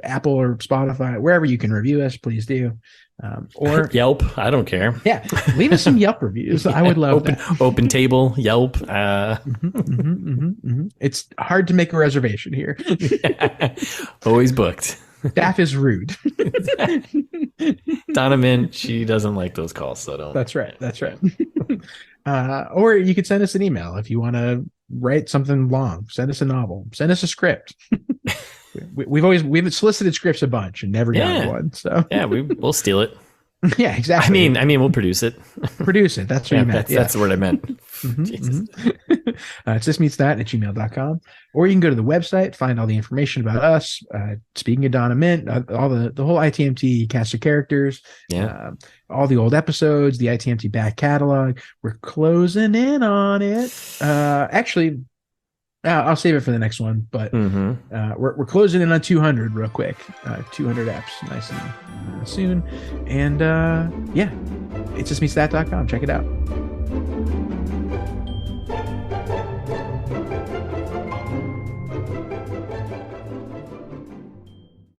Apple or Spotify, wherever you can review us, please do. Or Yelp. I don't care. Yeah. Leave us some Yelp reviews. I would love that. Open Table, Yelp. It's hard to make a reservation here. Always booked. Staff is rude. Donna Mint, she doesn't like those calls, so don't. That's right. Or you could send us an email if you want to write something long. Send us a novel. Send us a script. We've solicited scripts a bunch and never gotten one. So yeah, we'll steal it. Yeah, exactly. I mean, we'll produce it. Produce it. That's what you meant. That's the word I meant. It's thismeetsthat@gmail.com. Or you can go to the website, find all the information about us. Speaking of Donna Mint, all the whole ITMT cast of characters, all the old episodes, the ITMT back catalog. We're closing in on it. Actually, I'll save it for the next one, but we're closing in on 200 real quick. 200 apps, nice and soon. And it's thismeetsthat.com. Check it out.